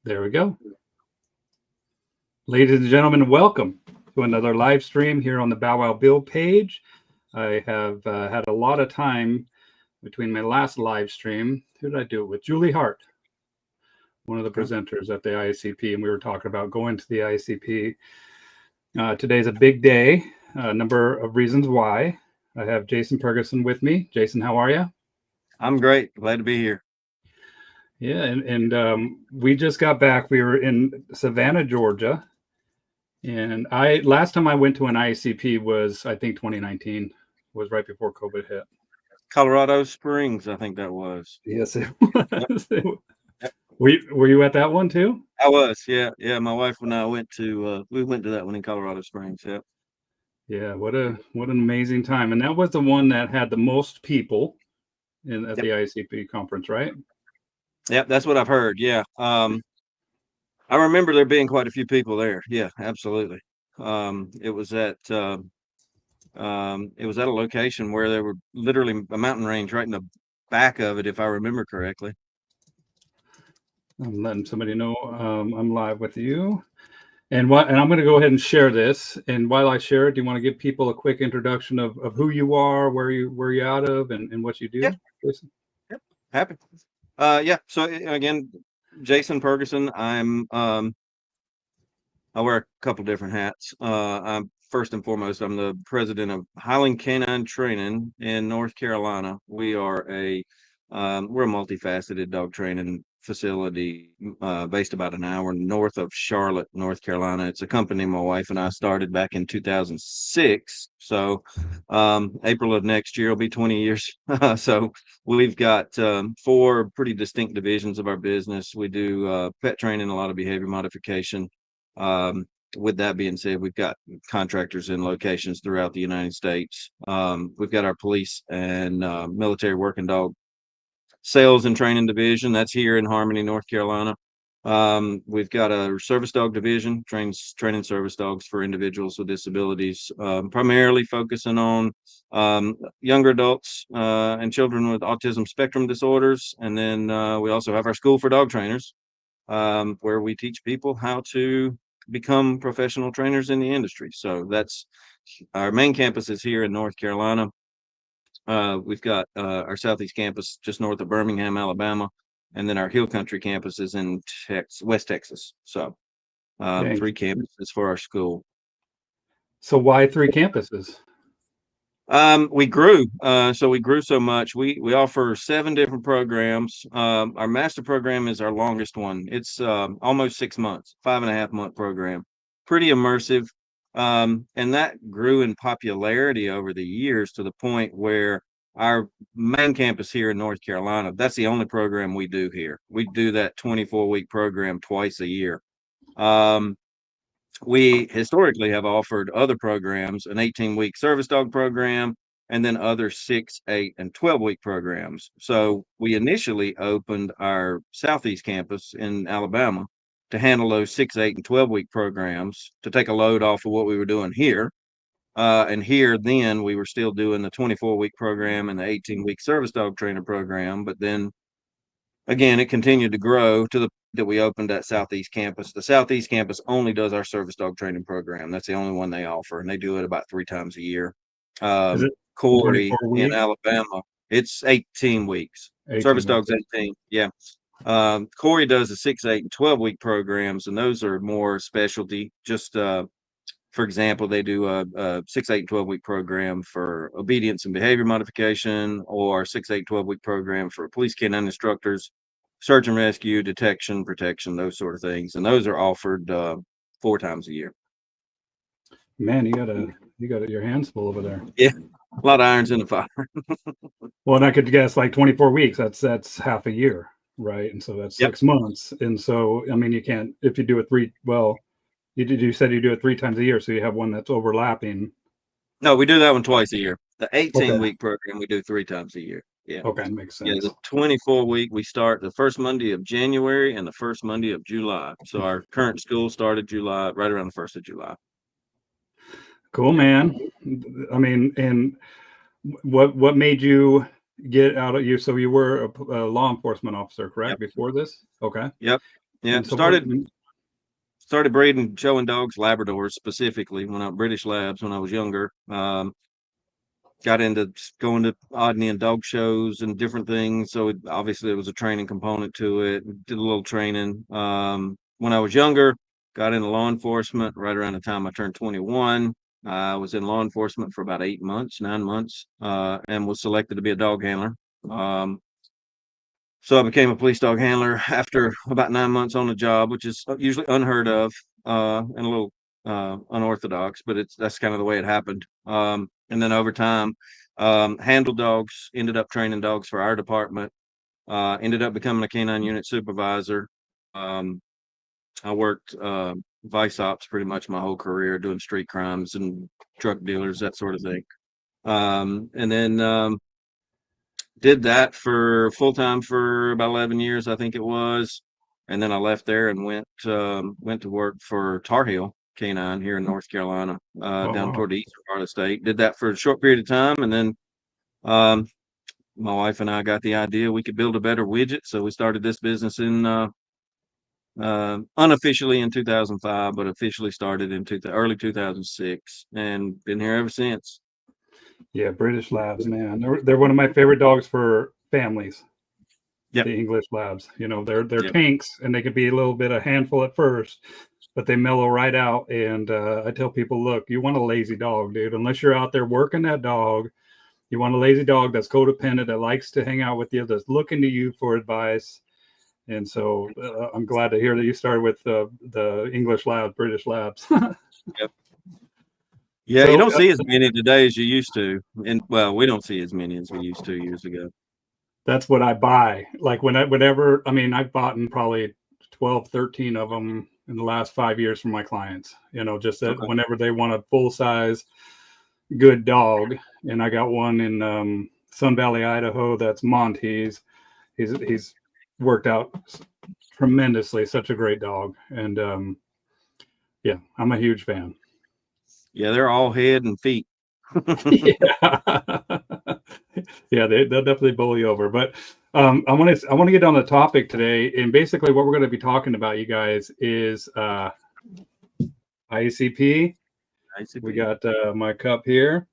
There we go. Ladies and gentlemen, welcome to another live stream here on the Bow Wow Bill page. I have had a lot of time between my last live stream. Who did I do it with? Julie Hart, one of the presenters at the ICP, and we were talking about going to the ICP. Today's a big day, a number of reasons why. I have Jason Purgason with me. Jason, how are you? I'm great. Glad to be here. Yeah, and we just got back. We were in Savannah, Georgia. And last time I went to an ICP was, I think, 2019, was right before COVID hit. Colorado Springs, I think that was. Yes, it Yep. was. Yep. Were you at that one too? I was, yeah. My wife and I went to that one in Colorado Springs. Yep. Yeah, what an amazing time. And that was the one that had the most people at the ICP conference, right? Yep, that's what I've heard. Yeah. I remember there being quite a few people there. Yeah, absolutely. It was at a location where there were literally a mountain range right in the back of it, if I remember correctly. I'm letting somebody know I'm live with you. And I'm going to go ahead and share this. And while I share it, do you want to give people a quick introduction of who you are, where you out of, and what you do? Yeah. Jason? Yep. Happy. Yeah. So again, Jason Purgason. I wear a couple different hats. I'm first and foremost, I'm the president of Highland Canine Training in North Carolina. We're a multifaceted dog training facility based about an hour north of Charlotte, North Carolina. It's a company my wife and I started back in 2006. So April of next year will be 20 years. So we've got 4 pretty distinct divisions of our business. We do pet training, a lot of behavior modification. With that being said, we've got contractors in locations throughout the United States. We've got our police and military working dog sales and training division. That's here in Harmony, North Carolina. We've got a service dog division, training service dogs for individuals with disabilities, primarily focusing on younger adults and children with autism spectrum disorders. And then we also have our school for dog trainers, where we teach people how to become professional trainers in the industry. So that's our main campus is here in North Carolina. We've got our Southeast campus just north of Birmingham, Alabama, and then our Hill Country campus is in West Texas. So 3 campuses for our school. So why 3 campuses? We grew. So we grew so much. We offer 7 different programs. Our master program is our longest one. It's almost 6 months, 5.5-month program. Pretty immersive. And that grew in popularity over the years to the point where our main campus here in North Carolina, that's the only program we do here. We do that 24-week program twice a year. We historically have offered other programs, an 18-week service dog program, and then other 6, 8, and 12-week programs. So we initially opened our Southeast campus in Alabama to handle those 6, 8, and 12-week programs to take a load off of what we were doing here. And here, then, we were still doing the 24-week program and the 18-week service dog trainer program. But then, again, it continued to grow to the that we opened that Southeast campus. The Southeast campus only does our service dog training program. That's the only one they offer, and they do it about 3 times a year. Corey in Alabama, it's 18 weeks. 18 service dogs 18. Yeah. Corey does the 6, 8, and 12-week programs, and those are more specialty. Just for example, they do a 6, 8, and 12-week program for obedience and behavior modification, or 6, 8, 12-week program for police canine instructors, search and rescue, detection, protection, those sort of things. And those are offered 4 times a year. Man, you got your hands full over there. Yeah, a lot of irons in the fire. Well, and I could guess like 24 weeks. That's half a year, right? And so that's 6 months. And so, I mean, you can't, if you do it 3. Well, you said you do it 3 times a year, so you have one that's overlapping. No, we do that one twice a year. The 18-week program we do 3 times a year. Yeah. Okay, makes sense. Yeah, the 24-week we start the first Monday of January and the first Monday of July. So our current school started right around the 1st of July. Cool, man. I mean, and what made you get out of you? So you were a law enforcement officer, correct? Before this? Okay. Yep. Yeah. And so what? Started breeding, showing dogs, Labradors specifically, British Labs when I was younger. Got into going to odd and end dog shows and different things. So obviously there was a training component to it. Did a little training. When I was younger, got into law enforcement right around the time I turned 21. I was in law enforcement for about 9 months, and was selected to be a dog handler. So I became a police dog handler after about 9 months on the job, which is usually unheard of, and a little unorthodox, but that's kind of the way it happened. And then over time, handled dogs, ended up training dogs for our department, ended up becoming a canine unit supervisor. I worked vice ops pretty much my whole career, doing street crimes and drug dealers, that sort of thing. And then did that for full time for about 11 years, I think it was. And then I left there and went to work for Tar Heel Canine here in North Carolina, Oh, down wow. toward the eastern part of the state. Did that for a short period of time, and then um, my wife and I got the idea we could build a better widget, so we started this business in unofficially in 2005, but officially started in early 2006, and been here ever since. Yeah, British Labs, man. They're one of my favorite dogs for families. Yep. The English Labs. They're Yep. tanks, and they could be a little bit a handful at first, but they mellow right out. And I tell people, look, you want a lazy dog, dude. Unless you're out there working that dog, you want a lazy dog that's codependent, that likes to hang out with you, that's looking to you for advice. And so I'm glad to hear that you started with the English Labs, British Labs. Yep. Yeah, you So don't see as many today as you used to. And well, we don't see as many as we used to years ago. that's what I buy. Like whenever, I mean, I've bought in probably 12, 13 of them in the last 5 years from my clients, just that Okay. whenever they want a full size, good dog. And I got one in Sun Valley, Idaho. That's Monty's. He's worked out tremendously. Such a great dog. And yeah, I'm a huge fan. Yeah, they're all head and feet. Yeah. Yeah, they'll definitely bowl you over. But I want to get on the topic today, and basically what we're going to be talking about, you guys, is ICP. We got my cup here,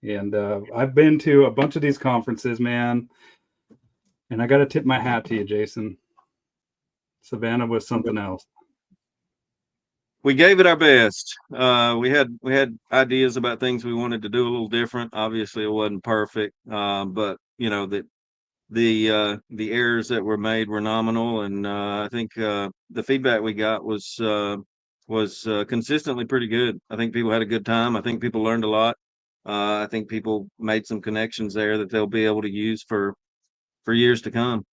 and I've been to a bunch of these conferences, man, and I got to tip my hat to you, Jason. Savannah was something else. We gave it our best. We had ideas about things we wanted to do a little different. Obviously, it wasn't perfect, but the errors that were made were nominal, and I think the feedback we got was consistently pretty good. I think people had a good time. I think people learned a lot. I think people made some connections there that they'll be able to use for years to come.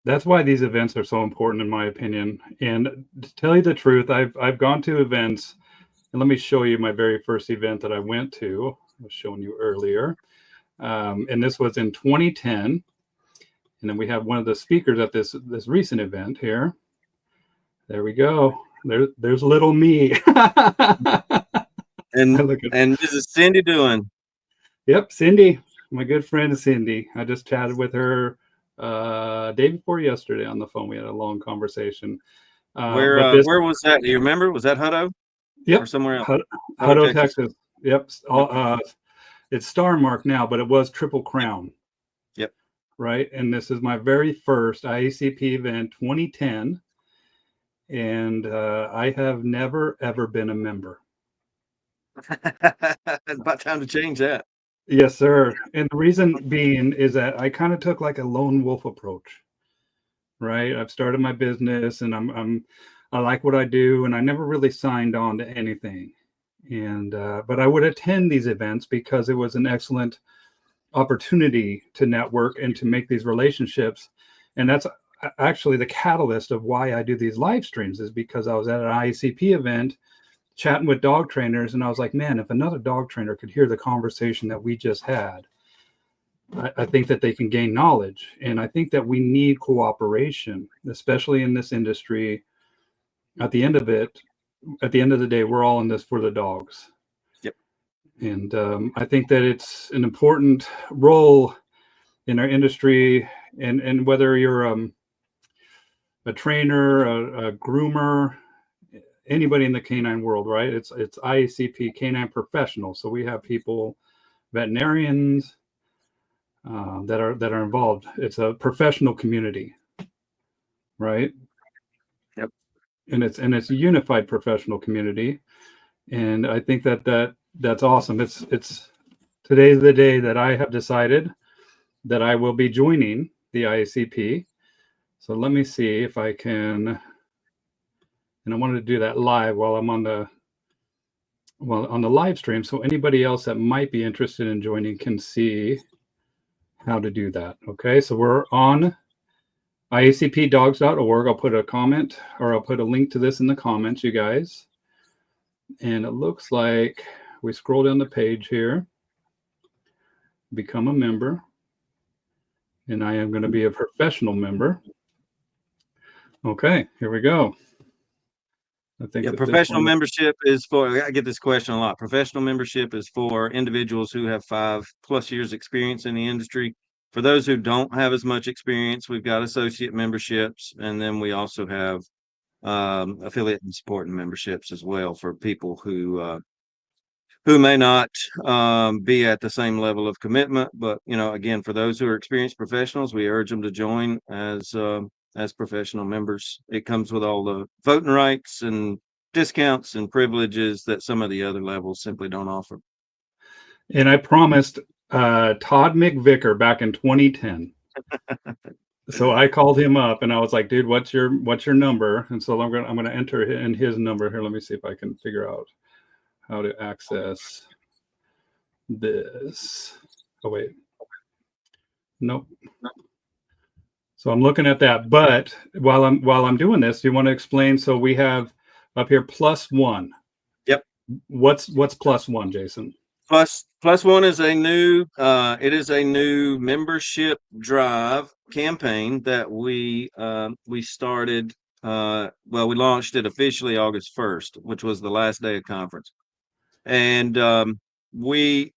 That's why these events are so important, in my opinion. And to tell you the truth, I've gone to events, and let me show you my very first event that I went to. I was showing you earlier, and this was in 2010. And then we have one of the speakers at this recent event here. There we go. There's little me. And Mrs. Cindy doing? Yep, Cindy, my good friend Cindy. I just chatted with her day before yesterday on the phone. We had a long conversation. Where was that? Do you remember? Was that Hutto? Yep. Or somewhere else? Hutto, Texas. Yep. It's Star Mark now, but it was Triple Crown. Yep. Right. And this is my very first IACP event, 2010. And I have never, ever been a member. It's about time to change that. Yes, sir. And the reason being is that I kind of took like a lone wolf approach. Right. I've started my business, and I like what I do, and I never really signed on to anything. And but I would attend these events because it was an excellent opportunity to network and to make these relationships. And that's actually the catalyst of why I do these live streams, is because I was at an IACP event chatting with dog trainers, and I was like, man, if another dog trainer could hear the conversation that we just had, I think that they can gain knowledge. And I think that we need cooperation, especially in this industry. At the end of the day, we're all in this for the dogs. Yep. And I think that it's an important role in our industry. And whether you're a trainer, a groomer, anybody in the canine world, right? It's IACP canine professional. So we have people, veterinarians, that are involved. It's a professional community, right? Yep. And it's a unified professional community, and I think that's awesome. It's today's the day that I have decided that I will be joining the IACP. So let me see if I can, and I wanted to do that live while I'm on the live stream, so anybody else that might be interested in joining can see how to do that. Okay, so we're on iacpdogs.org. I'll put a comment, or I'll put a link to this in the comments, you guys. And it looks like we scroll down the page here, become a member, and I am going to be a professional member. Okay, here we go. I think Yeah, professional membership is for, I get this question a lot. Professional membership is for individuals who have 5+ years experience in the industry. For those who don't have as much experience, we've got associate memberships, and then we also have affiliate and supporting memberships as well for people who may not be at the same level of commitment. But again, for those who are experienced professionals, we urge them to join as professional members. It comes with all the voting rights and discounts and privileges that some of the other levels simply don't offer. And I promised Todd McVicker back in 2010. So I called him up and I was like, dude, what's your number? And so I'm gonna enter in his number here. Let me see if I can figure out how to access this. Oh wait. Nope. So I'm looking at that. But while I'm doing this, do you want to explain? So we have up here +1. Yep. What's +1, Jason? Plus one is a new membership drive campaign that we started. We launched it officially August 1st, which was the last day of conference. And we,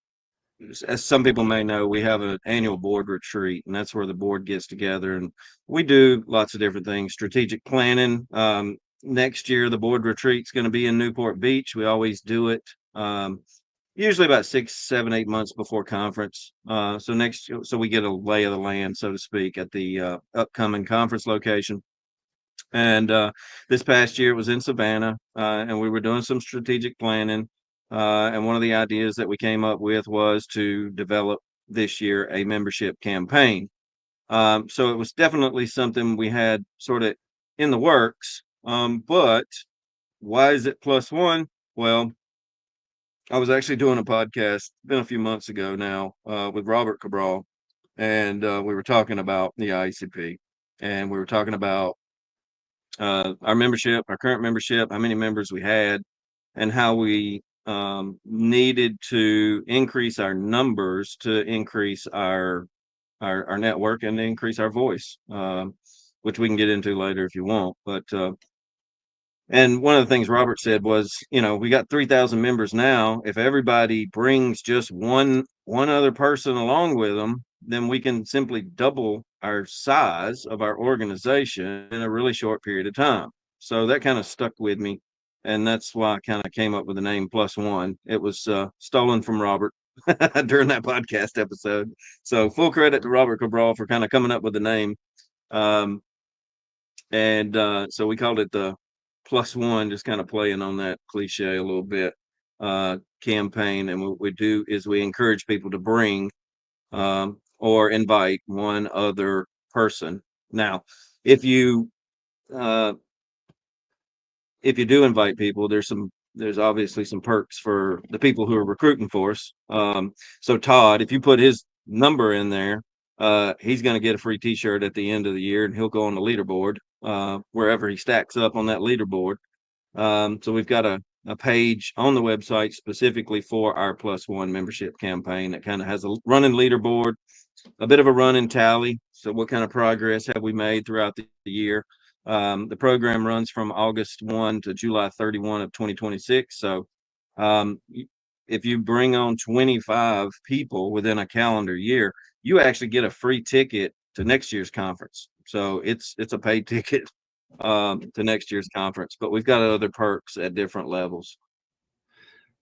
as some people may know, we have an annual board retreat, and that's where the board gets together, and we do lots of different things, strategic planning. Next year, the board retreat's going to be in Newport Beach. We always do it. Usually about 6, 7, 8 months before conference. So we get a lay of the land, so to speak, at the upcoming conference location. And this past year it was in Savannah, and we were doing some strategic planning. And one of the ideas that we came up with was to develop this year a membership campaign. So it was definitely something we had sort of in the works. But why is it +1? Well, I was actually doing a podcast, been a few months ago now, with Robert Cabral, and we were talking about the IACP, and we were talking about our membership, our current membership, how many members we had, and how we needed to increase our numbers to increase our network and increase our voice, which we can get into later if you want. But and one of the things Robert said was, we got 3,000 members now. If everybody brings just one other person along with them, then we can simply double our size of our organization in a really short period of time. So that kind of stuck with me. And that's why I kind of came up with the name +1. It was stolen from Robert during that podcast episode. So full credit to Robert Cabral for kind of coming up with the name. So we called it the +1, just kind of playing on that cliche a little bit, campaign. And what we do is we encourage people to bring or invite one other person. Now, if you do invite people, there's obviously some perks for the people who are recruiting for us. So Todd, if you put his number in there, he's going to get a free t-shirt at the end of the year, and he'll go on the leaderboard wherever he stacks up on that leaderboard. So we've got a page on the website specifically for our +1 membership campaign that kind of has a running leaderboard, a bit of a running tally. So what kind of progress have we made throughout the year? The program runs from August 1 to July 31 of 2026. So if you bring on 25 people within a calendar year, you actually get a free ticket to next year's conference. So it's a paid ticket to next year's conference. But we've got other perks at different levels.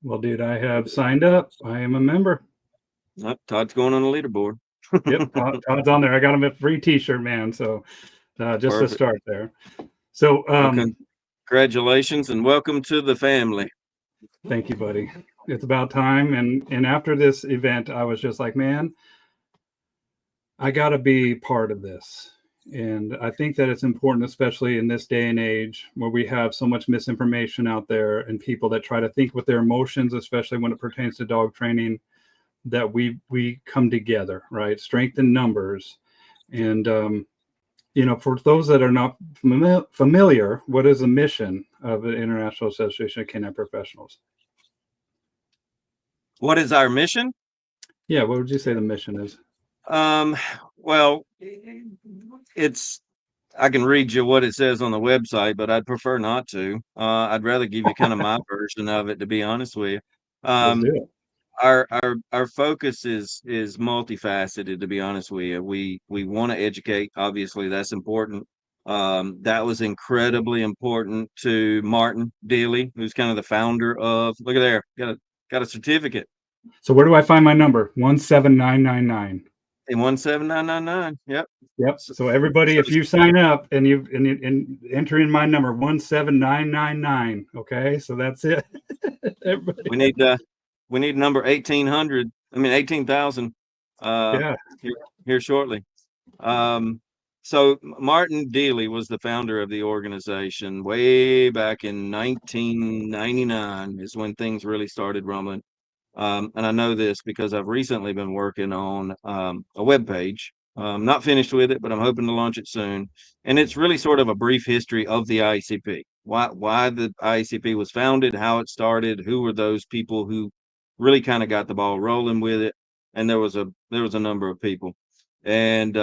Well, dude, I have signed up. I am a member. Todd's going on the leaderboard. Yep, Todd's on there. I got him a free T-shirt, man. So just Perfect. to start there. So congratulations and welcome to the family. Thank you, buddy. It's about time. And after this event, I was just like, man, I got to be part of this. And I think that it's important, especially in this day and age where we have so much misinformation out there and people that try to think with their emotions, especially when it pertains to dog training, that we come together, right? Strength in numbers. And, for those that are not familiar, what is the mission of the International Association of Canine Professionals? What is our mission? Yeah, what would you say the mission is? Well, I can read you what it says on the website, but I'd prefer not to. I'd rather give you kind of my version of it, to be honest with you. Let's do it. Our focus is multifaceted, to be honest with you. We want to educate. Obviously, that's important. That was incredibly important to Martin Dealey, who's kind of the founder of. Look at there, got a certificate. So where do I find my number? 17999. And 17999. Yep. Yep. So everybody, if you sign up and you enter in my number 17999, okay? So that's it. Everybody. We need number 1800. I mean 18,000. Yeah. Here shortly. So Martin Dealey was the founder of the organization way back in 1999 is when things really started rumbling. And I know this because I've recently been working on a web page. I'm not finished with it, but I'm hoping to launch it soon. And it's really sort of a brief history of the IACP, why the IACP was founded, how it started, who were those people who really kind of got the ball rolling with it. And there was a number of people. And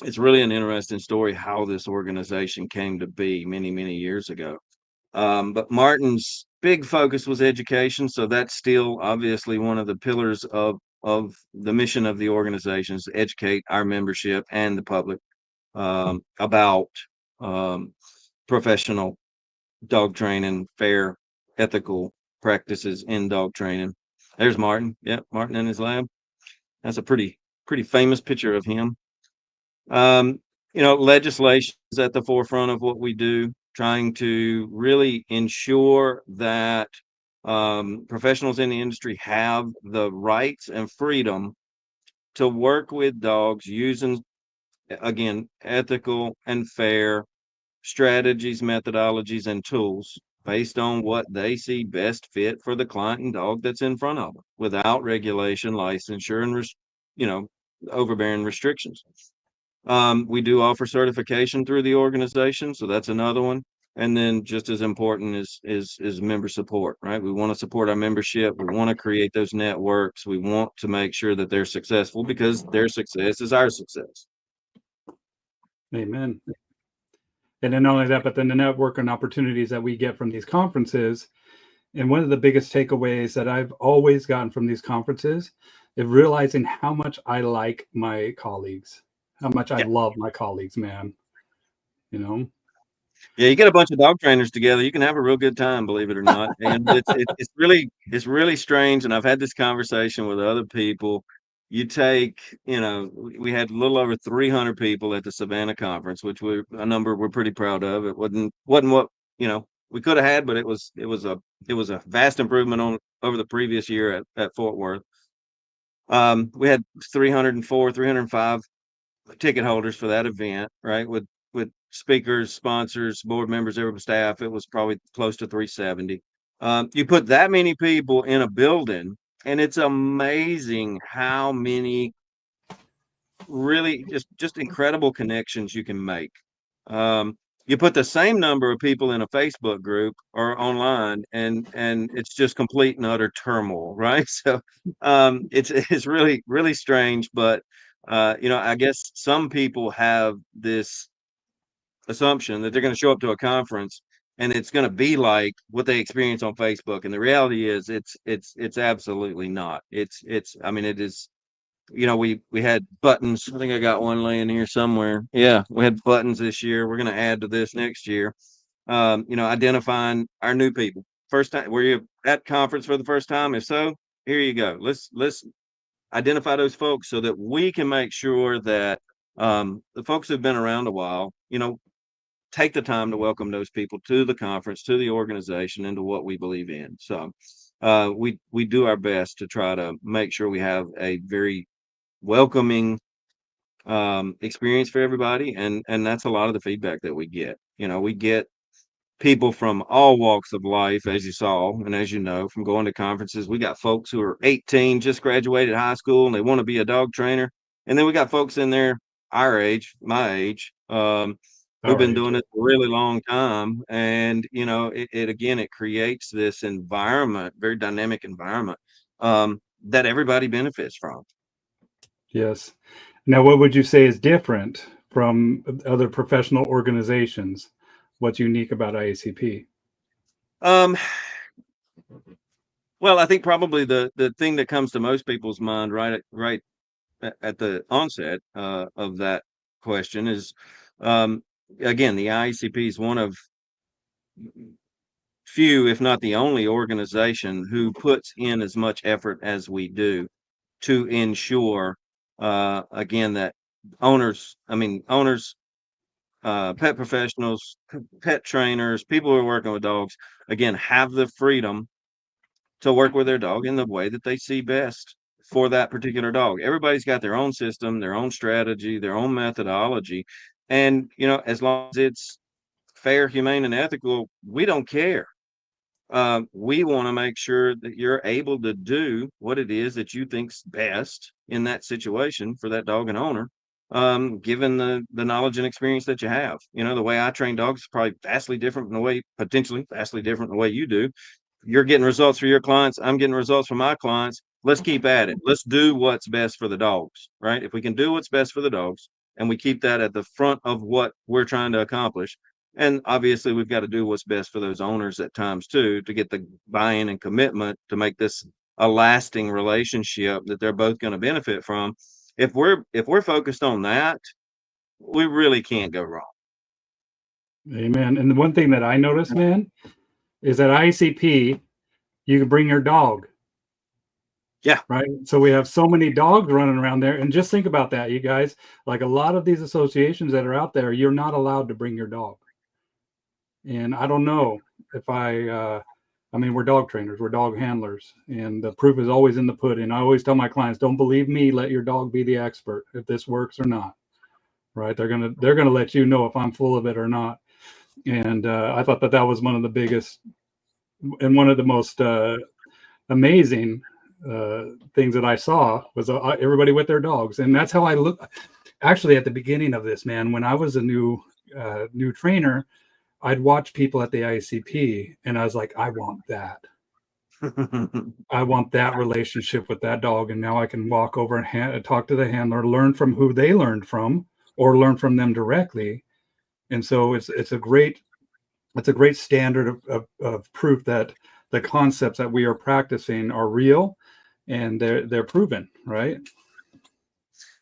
it's really an interesting story how this organization came to be many, many years ago. But Martin's big focus was education. So that's still obviously one of the pillars of the mission of the organization is to educate our membership and the public about professional dog training, fair, ethical practices in dog training. There's Martin. Yep, Martin in his lab. That's a pretty famous picture of him. Legislation is at the forefront of what we do, trying to really ensure that professionals in the industry have the rights and freedom to work with dogs using, again, ethical and fair strategies, methodologies, and tools based on what they see best fit for the client and dog that's in front of them without regulation, licensure, and, overbearing restrictions. We do offer certification through the organization, so that's another one. And then just as important is member support, right? We want to support our membership. We want to create those networks. We want to make sure that they're successful because their success is our success. Amen. And then not only that, but then the network and opportunities that we get from these conferences. And one of the biggest takeaways that I've always gotten from these conferences is realizing how much I like my colleagues, how much I love my colleagues, man. Yeah, you get a bunch of dog trainers together, you can have a real good time, believe it or not. And it's really strange. And I've had this conversation with other people. You take, we had a little over 300 people at the Savannah conference, which a number we're pretty proud of. It wasn't what we could have had, but it was a vast improvement over the previous year at Fort Worth. We had 304, 305 ticket holders for that event, right? With speakers, sponsors, board members, every staff, it was probably close to 370. You put that many people in a building, and it's amazing how many really just incredible connections you can make. You put the same number of people in a Facebook group or online, and it's just complete and utter turmoil, right? So it's really, really strange, but I guess some people have this assumption that they're going to show up to a conference and it's going to be like what they experience on Facebook. And the reality is it's absolutely not. It is we had buttons. I think I got one laying here somewhere. Yeah, we had buttons this year. We're going to add to this next year. Identifying our new people. First time, were you at conference for the first time? If so, here you go. Let's identify those folks so that we can make sure that the folks who've been around a while, take the time to welcome those people to the conference, to the organization, and to what we believe in. So we do our best to try to make sure we have a very welcoming experience for everybody, and that's a lot of the feedback that we get. We get people from all walks of life, as you saw, and as you know, from going to conferences. We got folks who are 18, just graduated high school, and they want to be a dog trainer. And then we got folks in there, our age, my age, who've Our been age. doing it a really long time. And, it again, it creates this environment, very dynamic environment, that everybody benefits from. Yes. Now, what would you say is different from other professional organizations? What's unique about IACP? Um, well, I think probably the thing that comes to most people's mind right at the onset of that question is, um, again, the IACP is one of few, if not the only organization who puts in as much effort as we do to ensure, again, that owners, pet professionals, pet trainers, people who are working with dogs, again, have the freedom to work with their dog in the way that they see best for that particular dog. Everybody's got their own system, their own strategy, their own methodology. And, as long as it's fair, humane, and ethical, we don't care. We want to make sure that you're able to do what it is that you think's best in that situation for that dog and owner, given the knowledge and experience that you have. The way I train dogs is probably potentially vastly different than the way you do. You're getting results for your clients. I'm getting results for my clients. Let's keep at it. Let's do what's best for the dogs, right? If we can do what's best for the dogs and we keep that at the front of what we're trying to accomplish, and obviously we've got to do what's best for those owners at times too, to get the buy-in and commitment to make this a lasting relationship that they're both going to benefit from. If we're focused on that, we really can't go wrong. Amen. And the one thing that I noticed, man, is that ICP, you can bring your dog, Yeah. right? So we have so many dogs running around there. And just think about that, you guys. Like a lot of these associations that are out there, you're not allowed to bring your dog. And I don't know if I mean, we're dog trainers, we're dog handlers, and the proof is always in the pudding. I always tell my clients, don't believe me, let your dog be the expert if this works or not, right? They're gonna let you know if I'm full of it or not. And I thought that was one of the biggest and one of the most amazing things that I saw was everybody with their dogs, and that's how I look. Actually, at the beginning of this, man, when I was a new trainer, I'd watch people at the ICP, and I was like, I want that. I want that relationship with that dog, and now I can walk over and talk to the handler, learn from who they learned from, or learn from them directly. And so it's a great standard of proof that the concepts that we are practicing are real and they're proven, right?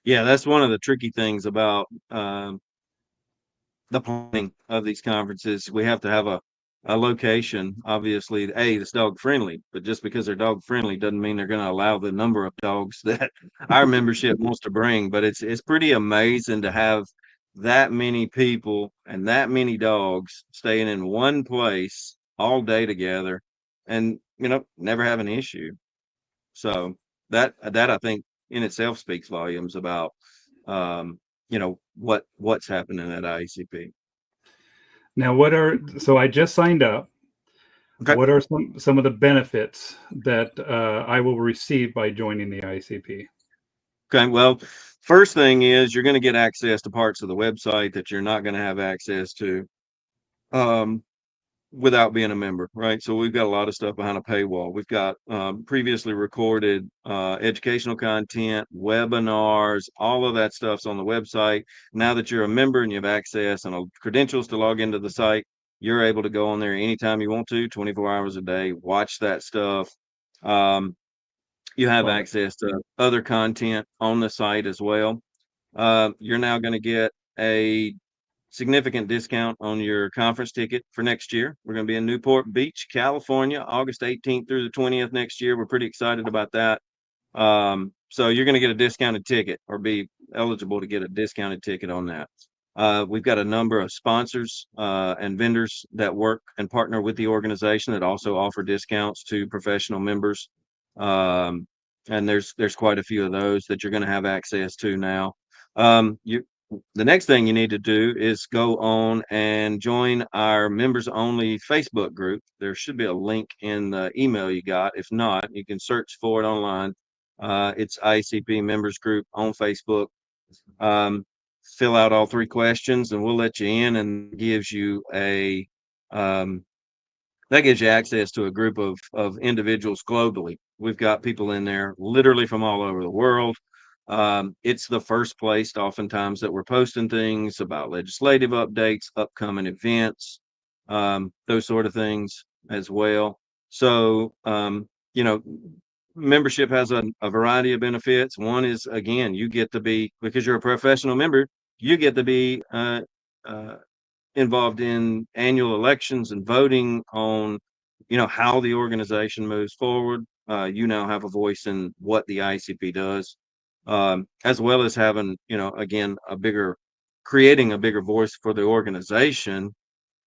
Yeah, that's one of the tricky things about the planning of these conferences. We have to have a location, obviously, that's dog friendly, but just because they're dog friendly doesn't mean they're going to allow the number of dogs that our membership wants to bring. But it's pretty amazing to have that many people and that many dogs staying in one place all day together and never have an issue. So that I think in itself speaks volumes about what's happening at IACP. Now, so I just signed up. Okay. What are some of the benefits that I will receive by joining the ICP? Okay. Well, first thing is you're going to get access to parts of the website that you're not going to have access to um, without being a member, right? So we've got a lot of stuff behind a paywall. We've got previously recorded educational content, webinars, all of that stuff's on the website. Now that you're a member and you have access and credentials to log into the site, you're able to go on there anytime you want to, 24 hours a day, watch that stuff. Um, You have Love it. access to other content on the site as well. You're now going to get a significant discount on your conference ticket for next year. We're going to be in Newport Beach, California, August 18th through the 20th next year. We're pretty excited about that. So you're going to get a discounted ticket or be eligible to get a discounted ticket on that. We've got a number of sponsors and vendors that work and partner with the organization that also offer discounts to professional members. And there's quite a few of those that you're going to have access to now. The next thing you need to do is go on and join our members only Facebook group. There should be a link in the email you got. If not, you can search for it online. It's ICP members group on Facebook. Fill out all 3 questions and we'll let you in, and gives you a that gives you access to a group of individuals globally. We've got people in there literally from all over the world. It's the first place oftentimes that we're posting things about legislative updates, upcoming events, those sort of things as well. So, membership has a variety of benefits. One is, again, you get to be, because you're a professional member, you get to be involved in annual elections and voting on, how the organization moves forward. You now have a voice in what the ICP does, as well as having, again, creating a bigger voice for the organization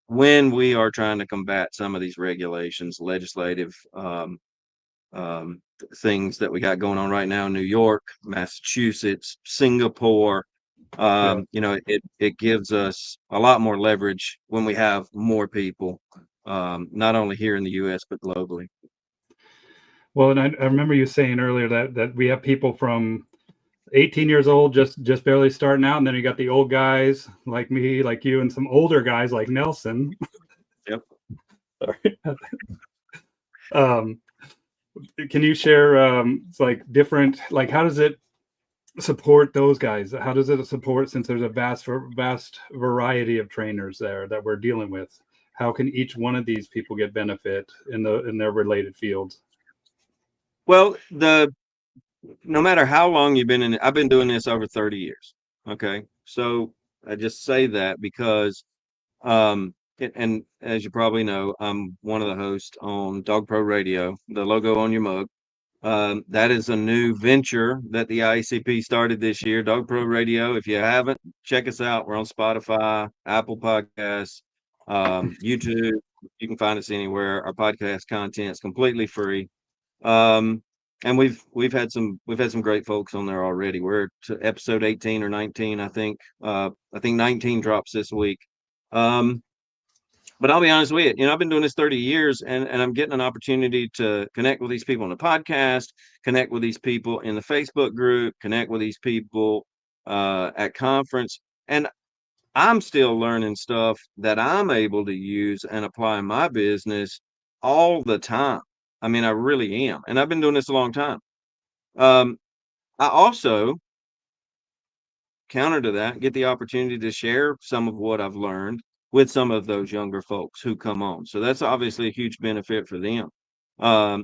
when we are trying to combat some of these regulations, legislative things that we got going on right now in New York, Massachusetts, Singapore. Yeah. It gives us a lot more leverage when we have more people, not only here in the US, but globally. Well, and I remember you saying earlier that we have people from 18 years old, just barely starting out, and then you got the old guys like me, like you, and some older guys like Nelson. Yep. Sorry. Can you share it's like different, like how does it support those guys? How does it support, since there's a vast variety of trainers there that we're dealing with? How can each one of these people get benefit in their related fields? Well, no matter how long you've been in it, I've been doing this over 30 years. Okay. So I just say that because, and as you probably know, I'm one of the hosts on Dog Pro Radio, the logo on your mug. That is a new venture that the ICP started this year, Dog Pro Radio. If you haven't, check us out. We're on Spotify, Apple Podcasts, YouTube. You can find us anywhere. Our podcast content is completely free. And we've had some great folks on there already. We're to episode 18 or 19, I think. I think 19 drops this week. But I'll be honest with you, I've been doing this 30 years, and I'm getting an opportunity to connect with these people on the podcast, connect with these people in the Facebook group, connect with these people at conference. And I'm still learning stuff that I'm able to use and apply in my business all the time. I mean, I really am. And I've been doing this a long time. I also, counter to that, get the opportunity to share some of what I've learned with some of those younger folks who come on. So that's obviously a huge benefit for them.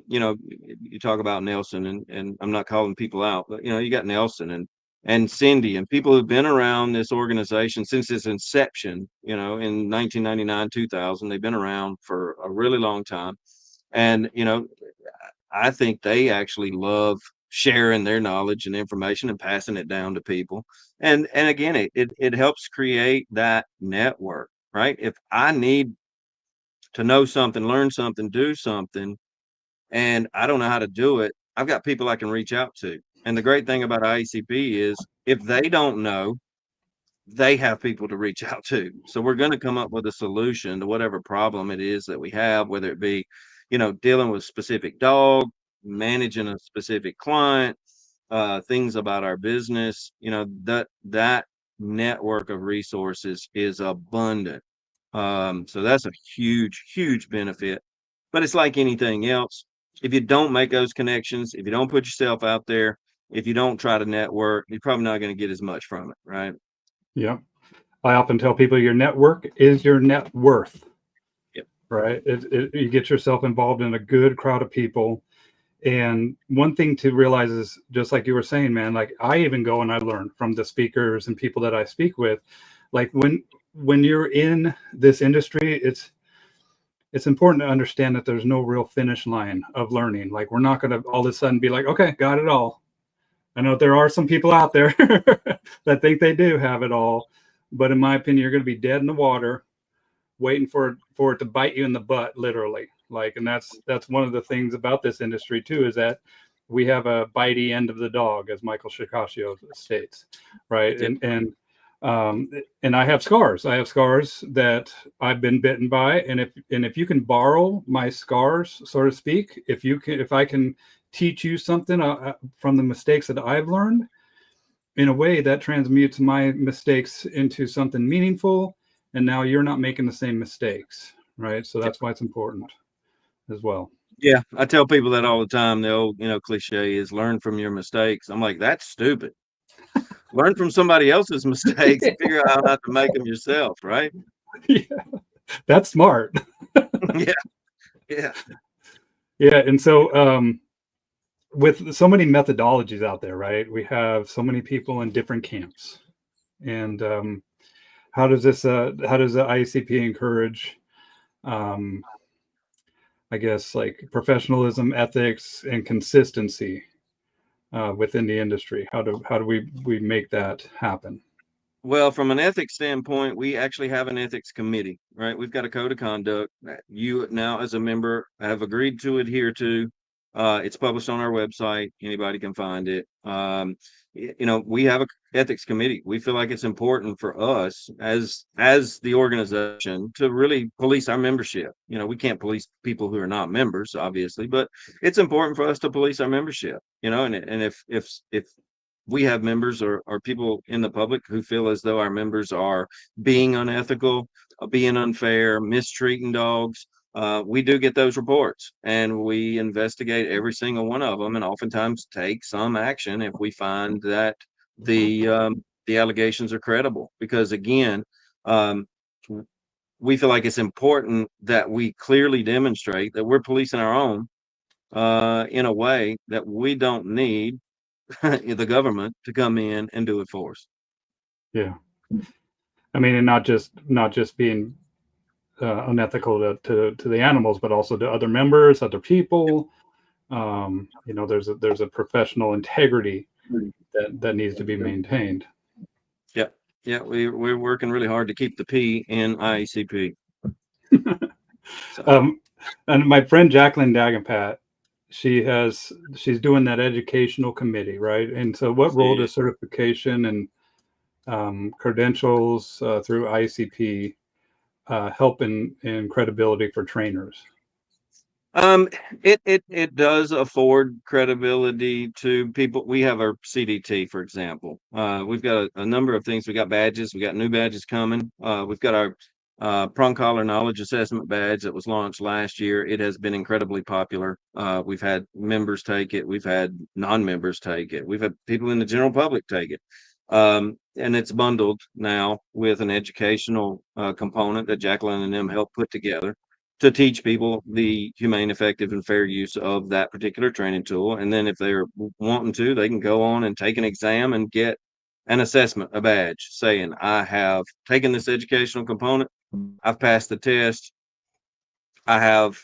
You talk about Nelson, and I'm not calling people out, but you got Nelson and Cindy and people who've been around this organization since its inception, in 1999, 2000. They've been around for a really long time. And, I think they actually love sharing their knowledge and information and passing it down to people. And again, it helps create that network, right? If I need to know something, learn something, do something, and I don't know how to do it, I've got people I can reach out to. And the great thing about ICP is if they don't know, they have people to reach out to. So we're going to come up with a solution to whatever problem it is that we have, whether it be, dealing with a specific dog, managing a specific client, things about our business, that network of resources is abundant. So that's a huge, huge benefit. But it's like anything else. If you don't make those connections, if you don't put yourself out there, if you don't try to network, you're probably not going to get as much from it, right? Yeah. I often tell people your network is your net worth. Yep. Right. You get yourself involved in a good crowd of people. And one thing to realize is, just like you were saying, man, like I even go and I learn from the speakers and people that I speak with. Like when you're in this industry, it's important to understand that there's no real finish line of learning. Like we're not going to all of a sudden be like, okay, got it all. I know there are some people out there that think they do have it all, but in my opinion, you're going to be dead in the water, waiting for it to bite you in the butt, literally. Like, and that's one of the things about this industry too, is that we have a bitey end of the dog, as Michael Shikashio states, right? Yep. And I have scars. I have scars that I've been bitten by, and if you can borrow my scars, so to speak, if I can teach you something from the mistakes that I've learned, in a way that transmutes my mistakes into something meaningful, and now you're not making the same mistakes, right? So that's why it's important as well. Yeah, I tell people that all the time. The old, cliche is learn from your mistakes. I'm like, that's stupid. Learn from somebody else's mistakes and figure out how not to make them yourself, right? Yeah, that's smart. Yeah, yeah. Yeah, and so with so many methodologies out there, right? We have so many people in different camps, and how does the ICP encourage, um, I guess, like professionalism, ethics, and consistency within the industry? How do we make that happen? Well, from an ethics standpoint, we actually have an ethics committee, right? We've got a code of conduct that you now, as a member, have agreed to adhere to. It's published on our website. Anybody can find it. We have a ethics committee. We feel like it's important for us as the organization to really police our membership. We can't police people who are not members, obviously, but it's important for us to police our membership. And if we have members or people in the public who feel as though our members are being unethical, being unfair, mistreating dogs. We do get those reports, and we investigate every single one of them, and oftentimes take some action if we find that the allegations are credible. Because again, um, we feel like it's important that we clearly demonstrate that we're policing our own in a way that we don't need the government to come in and do it for us. Yeah, I mean, and not just being unethical to the animals, but also to other members, other people. There's a professional integrity that needs to be maintained. Yeah, yeah, we're working really hard to keep the P in IACP. So, And my friend Jacqueline Dagenpat, she's doing that educational committee, right? And so, what role yeah. does certification and credentials through ICP help in credibility for trainers? Um, it does afford credibility to people. We have our CDT, for example. We've got a number of things. We got badges. We got new badges coming. We've got our prong collar knowledge assessment badge that was launched last year. It has been incredibly popular. We've had members take it. We've had non-members take it. We've had people in the general public take it. And it's bundled now with an educational component that Jacqueline and them helped put together to teach people the humane, effective, and fair use of that particular training tool. And then if they're wanting to, they can go on and take an exam and get an assessment, a badge saying, I have taken this educational component, I've passed the test, I have,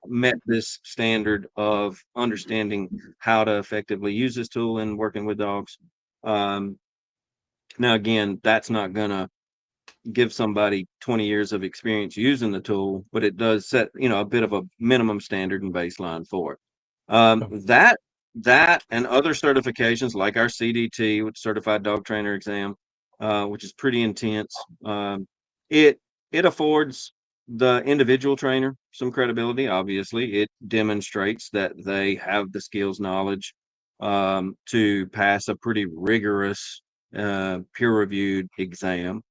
met this standard of understanding how to effectively use this tool in working with dogs. Now, again, that's not going to give somebody 20 years of experience using the tool, but it does set, a bit of a minimum standard and baseline for it. That and other certifications like our CDT, which Certified Dog Trainer Exam, which is pretty intense. It affords the individual trainer some credibility. Obviously, it demonstrates that they have the skills, knowledge to pass a pretty rigorous, peer-reviewed exam.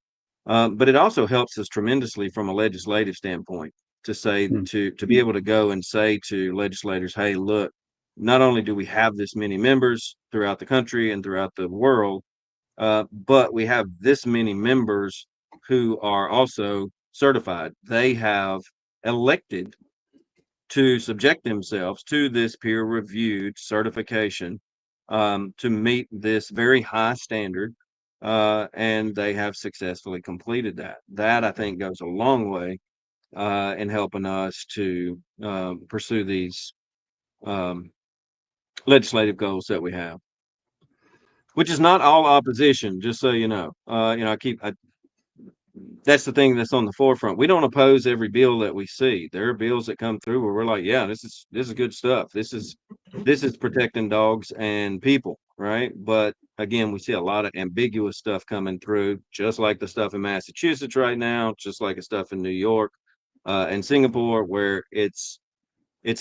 But it also helps us tremendously from a legislative standpoint to say Hmm. to be able to go and say to legislators, hey, look, not only do we have this many members throughout the country and throughout the world, but we have this many members who are also certified. They have elected to subject themselves to this peer-reviewed certification to meet this very high standard, and they have successfully completed that. That I think goes a long way in helping us to pursue these um, legislative goals that we have, which is not all opposition, just so you know. That's the thing that's on the forefront. We don't oppose every bill that we see. There are bills that come through where we're like, yeah, this is good stuff. This is protecting dogs and people, right? But again, we see a lot of ambiguous stuff coming through, just like the stuff in Massachusetts right now, just like the stuff in New York and Singapore, where it's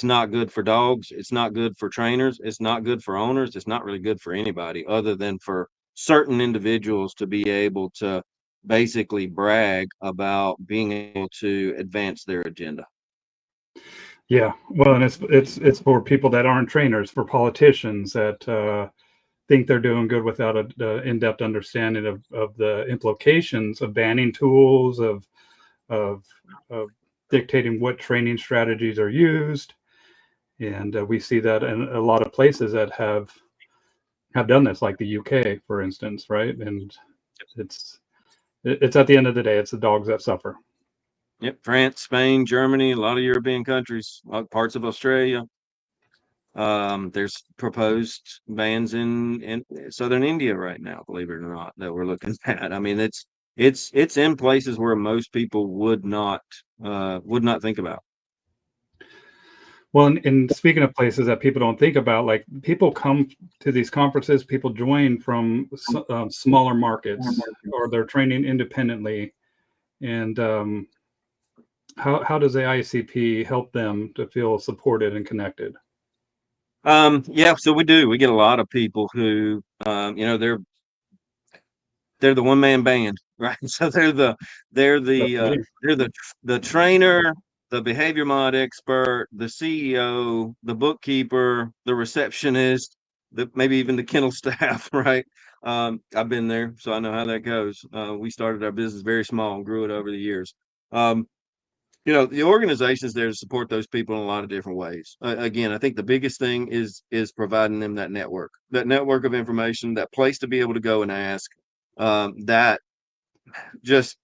not good for dogs. It's not good for trainers. It's not good for owners. It's not really good for anybody other than for certain individuals to be able to basically brag about being able to advance their agenda. Yeah, well, and it's for people that aren't trainers, for politicians that think they're doing good without a in-depth understanding of the implications of banning tools, of of dictating what training strategies are used, and we see that in a lot of places that have done this, like the UK, for instance, right? And it's at the end of the day, it's the dogs that suffer. Yep, France, Spain, Germany, a lot of European countries, parts of Australia. There's proposed bans in southern India right now, believe it or not, that we're looking at. I mean, it's in places where most people would not think about. Well, and speaking of places that people don't think about, like people come to these conferences, people join from smaller markets, or they're training independently. And how does the ICP help them to feel supported and connected? Yeah, so we do. We get a lot of people who, they're the one man band, right? So they're the uh, they're the trainer, the behavior mod expert, the CEO, the bookkeeper, the receptionist, maybe even the kennel staff, right? I've been there, so I know how that goes. We started our business very small and grew it over the years. Um, the organization is there to support those people in a lot of different ways. Again, I think the biggest thing is providing them that network of information, that place to be able to go and ask, that just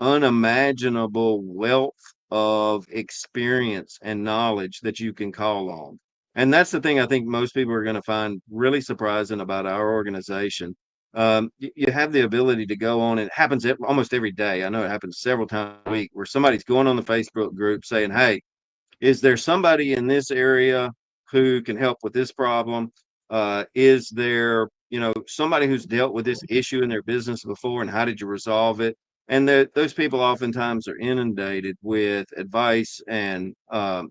unimaginable wealth of experience and knowledge that you can call on. And that's the thing I think most people are going to find really surprising about our organization. You have the ability to go on. It happens almost every day. I know it happens several times a week where somebody's going on the Facebook group saying, hey, is there somebody in this area who can help with this problem? Is there, somebody who's dealt with this issue in their business before, and how did you resolve it? And those people oftentimes are inundated with advice and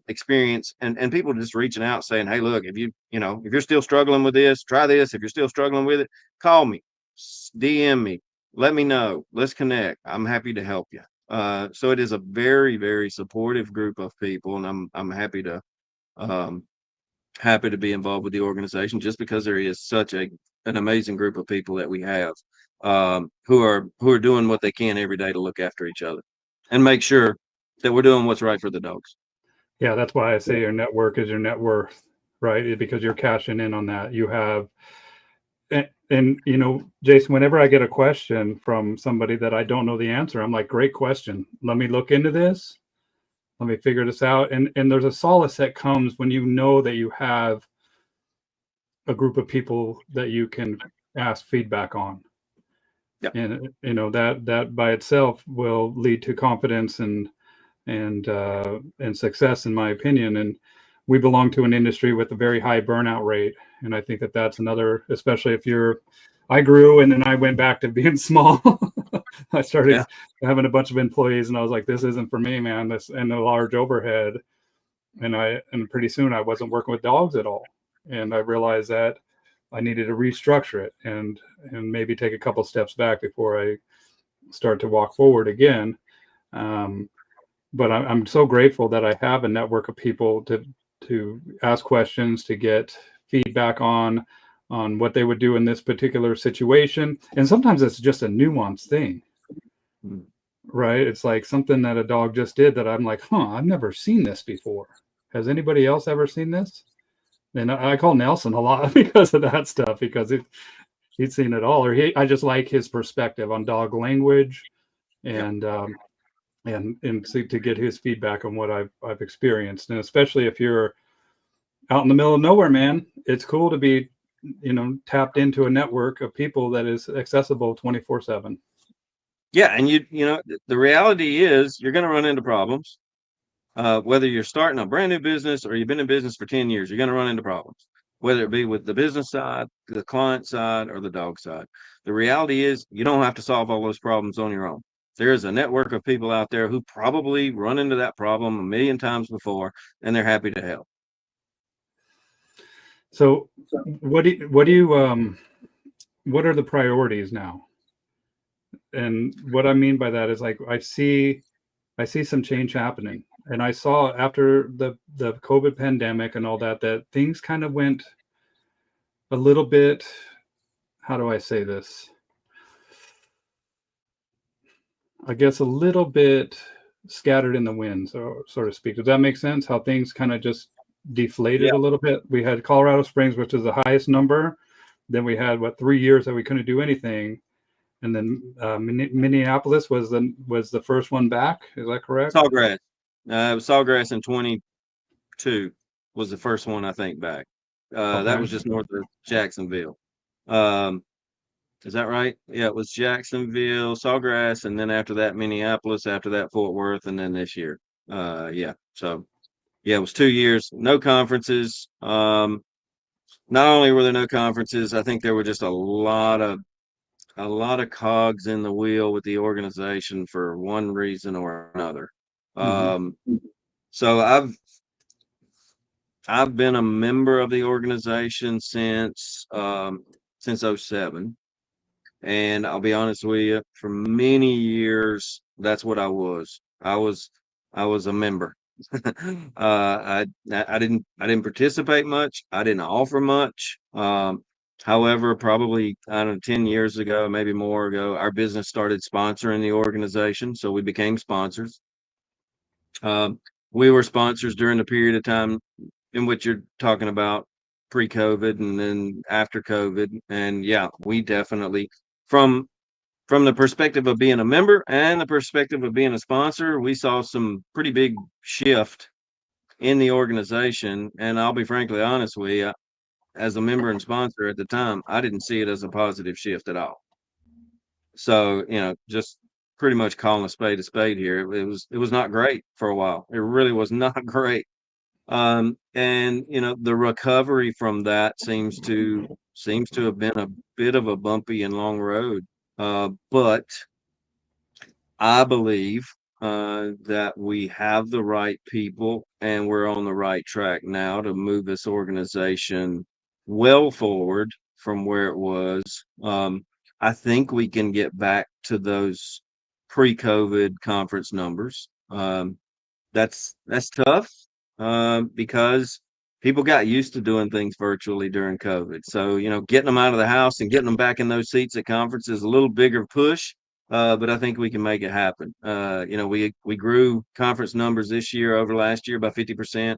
experience, and people just reaching out saying, hey, look, if you're still struggling with this, try this. If you're still struggling with it, call me, DM me, let me know. Let's connect. I'm happy to help you. So it is a very, very supportive group of people, and I'm um, happy to be involved with the organization just because there is such an amazing group of people that we have, who are doing what they can every day to look after each other and make sure that we're doing what's right for the dogs. Yeah, that's why I say your network is your net worth, right? Because you're cashing in on that. You have, and Jason, whenever I get a question from somebody that I don't know the answer, I'm like, great question. Let me look into this. Let me figure this out. And there's a solace that comes when you know that you have a group of people that you can ask feedback on. Yeah. And that by itself will lead to confidence and success, in my opinion. And we belong to an industry with a very high burnout rate, and I think that that's another, especially if I grew and then I went back to being small. I started having a bunch of employees, and I was like, this isn't for me, man. This, and a large overhead, and pretty soon I wasn't working with dogs at all, and I realized that I needed to restructure it and maybe take a couple steps back before I start to walk forward again. But I'm so grateful that I have a network of people to ask questions, to get feedback on what they would do in this particular situation. And sometimes it's just a nuanced thing. right? It's like something that a dog just did that I'm like, huh, I've never seen this before. Has anybody else ever seen this? And I call Nelson a lot because of that stuff, because he'd seen it all. I just like his perspective on dog language, Yeah. and to get his feedback on what I've experienced, and especially if you're out in the middle of nowhere, man, it's cool to be, tapped into a network of people that is accessible 24/7. Yeah, and the reality is you're going to run into problems. Whether you're starting a brand new business or you've been in business for 10 years, you're going to run into problems, whether it be with the business side, the client side, or the dog side. The reality is you don't have to solve all those problems on your own. There is a network of people out there who probably run into that problem a million times before, and they're happy to help. So what are the priorities now? And what I mean by that is, like, I see some change happening. And I saw after the COVID pandemic and all that things kind of went a little bit, how do I say this? I guess a little bit scattered in the wind, so to speak. Does that make sense? How things kind of just deflated Yeah. a little bit. We had Colorado Springs, which is the highest number. Then we had 3 years that we couldn't do anything, and then Minneapolis was the first one back. Is that correct? Sawgrass. It was Sawgrass in 22 was the first one I think back. That Okay. was just north of Jacksonville. Um, Is that right? Yeah, it was Jacksonville, Sawgrass, and then after that, Minneapolis, after that, Fort Worth, and then this year. Yeah. So yeah, it was 2 years, no conferences. Not only were there no conferences, I think there were just a lot of cogs in the wheel with the organization for one reason or another. Mm-hmm. So I've been a member of the organization since '07. And I'll be honest with you, for many years, that's what I was. I was a member. I didn't participate much. I didn't offer much. However, probably, I don't know, 10 years ago, maybe more ago, our business started sponsoring the organization, so we became sponsors. Um, we were sponsors during the period of time in which you're talking about, pre-COVID and then after COVID. And yeah, we definitely, from the perspective of being a member and the perspective of being a sponsor, we saw some pretty big shift in the organization. And I'll be frankly honest with you, as a member and sponsor at the time, I didn't see it as a positive shift at all. So, just pretty much calling a spade here. It was not great for a while. It really was not great. And the recovery from that seems to have been a bit of a bumpy and long road. But I believe that we have the right people and we're on the right track now to move this organization well forward from where it was. I think we can get back to those pre-COVID conference numbers. That's tough because people got used to doing things virtually during COVID. So, getting them out of the house and getting them back in those seats at conferences is a little bigger push. But I think we can make it happen. We grew conference numbers this year over last year by 50%.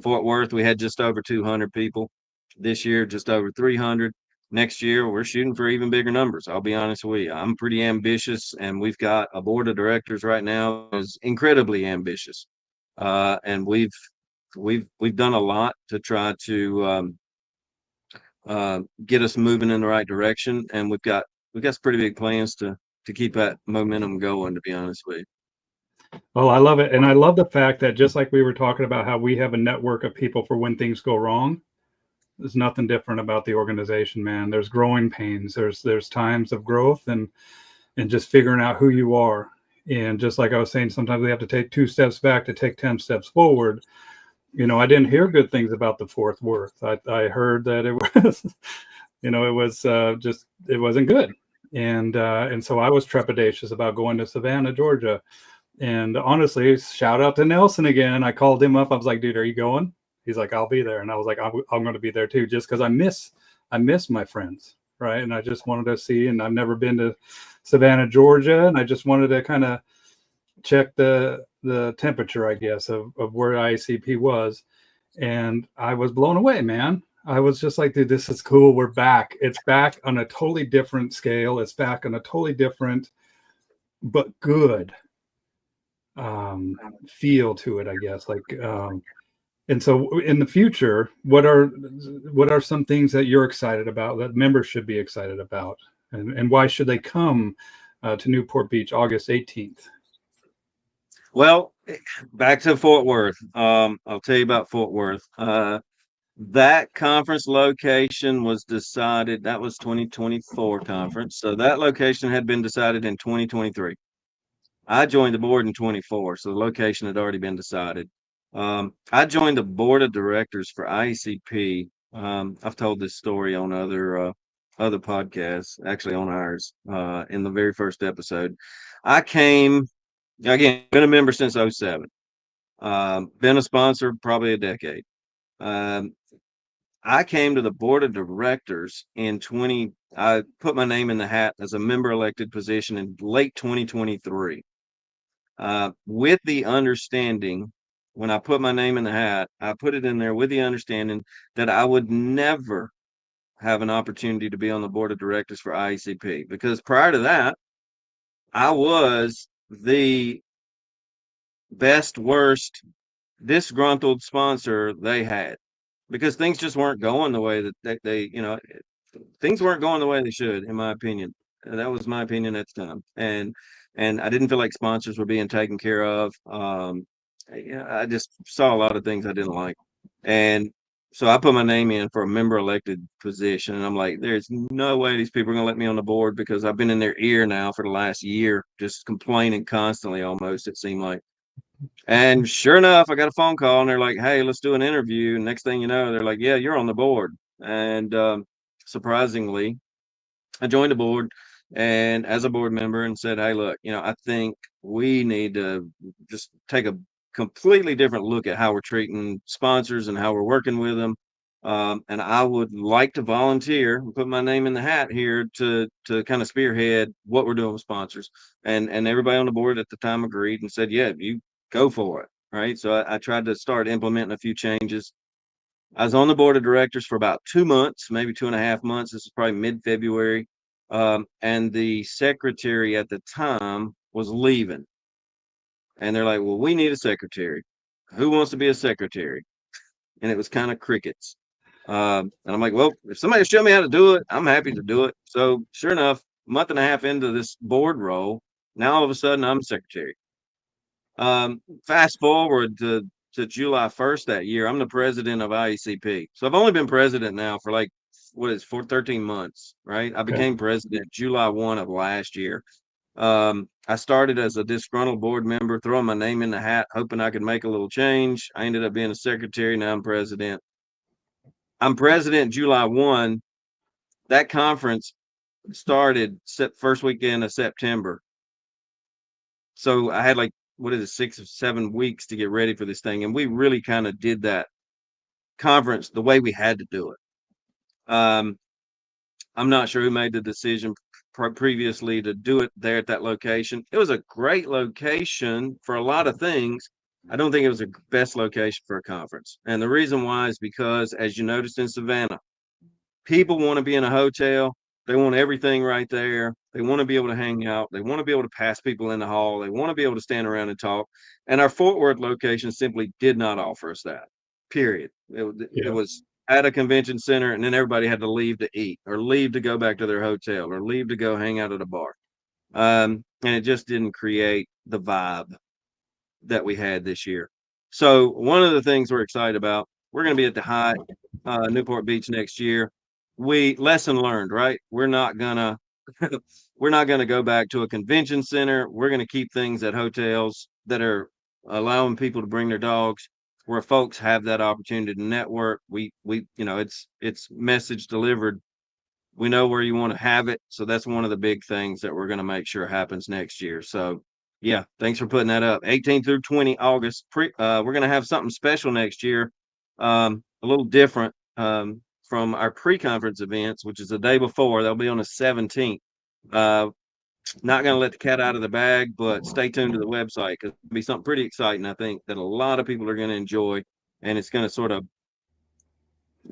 Fort Worth, we had just over 200 people. This year, just over 300. Next year, we're shooting for even bigger numbers. I'll be honest with you. I'm pretty ambitious, and we've got a board of directors right now that is incredibly ambitious. And we've done a lot to try to get us moving in the right direction, and we've got some pretty big plans to keep that momentum going. To be honest with you. Oh, I love it. And I love the fact that, just like we were talking about how we have a network of people for when things go wrong, there's nothing different about the organization, man. There's growing pains. There's times of growth and just figuring out who you are. And just like I was saying, sometimes we have to take 2 steps back to take 10 steps forward. I didn't hear good things about the Fort Worth. I heard that it was, it was just, it wasn't good. And so I was trepidatious about going to Savannah, Georgia. And honestly, shout out to Nelson again. I called him up. I was like, dude, are you going? He's like, I'll be there. And I was like, I'm going to be there too, just because I miss my friends. right? And I just wanted to see, and I've never been to Savannah, Georgia, and I just wanted to kind of check the temperature, I guess, of where ICP was. And I was blown away, man. I was just like, dude, this is cool. We're back. It's back on a totally different scale. It's back on a totally different, but good feel to it, I guess. Like, and so in the future, what are some things that you're excited about, that members should be excited about, and why should they come to Newport Beach August 18th? Well, back to Fort Worth. I'll tell you about Fort Worth. That conference location was decided. That was 2024 conference. So that location had been decided in 2023. I joined the board in 24, so the location had already been decided. I joined the board of directors for ICP. I've told this story on other podcasts, actually on ours, in the very first episode. I came, again, been a member since 07. Been a sponsor probably a decade. I came to the board of directors I put my name in the hat as a member elected position in late 2023. With the understanding, when I put my name in the hat, I put it in there with the understanding that I would never have an opportunity to be on the board of directors for ICP, because prior to that, I was the best, worst, disgruntled sponsor they had, because things just weren't going the way that things weren't going the way they should, in my opinion. That was my opinion at the time, and I didn't feel like sponsors were being taken care of. I just saw a lot of things I didn't like, and so I put my name in for a member elected position, and I'm like, there's no way these people are going to let me on the board, because I've been in their ear now for the last year, just complaining constantly, almost, it seemed like. And sure enough, I got a phone call and they're like, hey, let's do an interview. And next thing you know, they're like, yeah, you're on the board. And surprisingly, I joined the board, and as a board member, and said, hey, look, I think we need to just take a completely different look at how we're treating sponsors and how we're working with them. And I would like to volunteer and put my name in the hat here to kind of spearhead what we're doing with sponsors. And everybody on the board at the time agreed and said, yeah, you go for it. Right. So I tried to start implementing a few changes. I was on the board of directors for about 2 months, maybe 2.5 months. This is probably mid-February. And the secretary at the time was leaving. And they're like, well, we need a secretary. Who wants to be a secretary? And it was kind of crickets. And I'm like, well, if somebody show me how to do it, I'm happy to do it. So sure enough, a month and a half into this board role, now all of a sudden I'm secretary. Fast forward to July 1st that year, I'm the president of IECP. So I've only been president now for like, 13 months, right? I became president July 1 of last year. I started as a disgruntled board member, throwing my name in the hat, hoping I could make a little change. I ended up being a secretary. Now I'm president. I'm president July 1. That conference started first weekend of September. So I had like, 6 or 7 weeks to get ready for this thing. And we really kind of did that conference the way we had to do it. I'm not sure who made the decision previously to do it there at that location. It was a great location for a lot of things. I don't think it was the best location for a conference. And the reason why is because, as you noticed in Savannah, people want to be in a hotel. They want everything right there. They want to be able to hang out. They want to be able to pass people in the hall. They want to be able to stand around and talk. And our Fort Worth location simply did not offer us that, period. It was at a convention center, and then everybody had to leave to eat or leave to go back to their hotel or leave to go hang out at a bar. And it just didn't create the vibe that we had this year. So one of the things we're excited about, we're going to be at the Hyatt, Newport Beach next year. Lesson learned, right? We're not gonna go back to a convention center. We're gonna keep things at hotels that are allowing people to bring their dogs, where folks have that opportunity to network. It's message delivered. We know where you want to have it. So that's one of the big things that we're going to make sure happens next year. So yeah, thanks for putting that up. 18 through 20 August. We're going to have something special next year. A little different. from our pre-conference events, which is the day before. They'll be on the 17th. Not going to let the cat out of the bag, but stay tuned to the website because it'll be something pretty exciting. I think that a lot of people are going to enjoy, and it's going to sort of,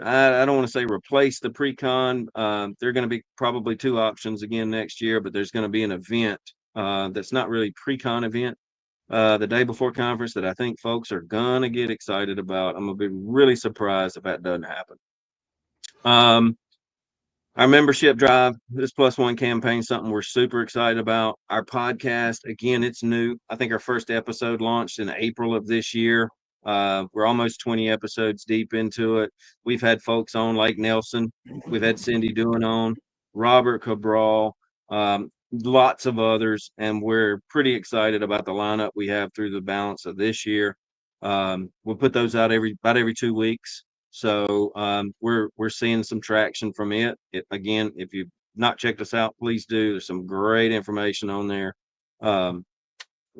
I don't want to say replace the pre-con. There are going to be probably two options again next year, but there's going to be an event that's not really pre-con event the day before conference that I think folks are going to get excited about. I'm going to be really surprised if that doesn't happen. Our membership drive, this Plus One campaign, something we're super excited about. Our podcast, again, it's new. I think our first episode launched in April of this year. We're almost 20 episodes deep into it. We've had folks on like Nelson. We've had Cindy Doing on, Robert Cabral, lots of others, and we're pretty excited about the lineup we have through the balance of this year. We'll put those out about every 2 weeks. So we're seeing some traction from it. Again, if you've not checked us out, please do. There's some great information on there.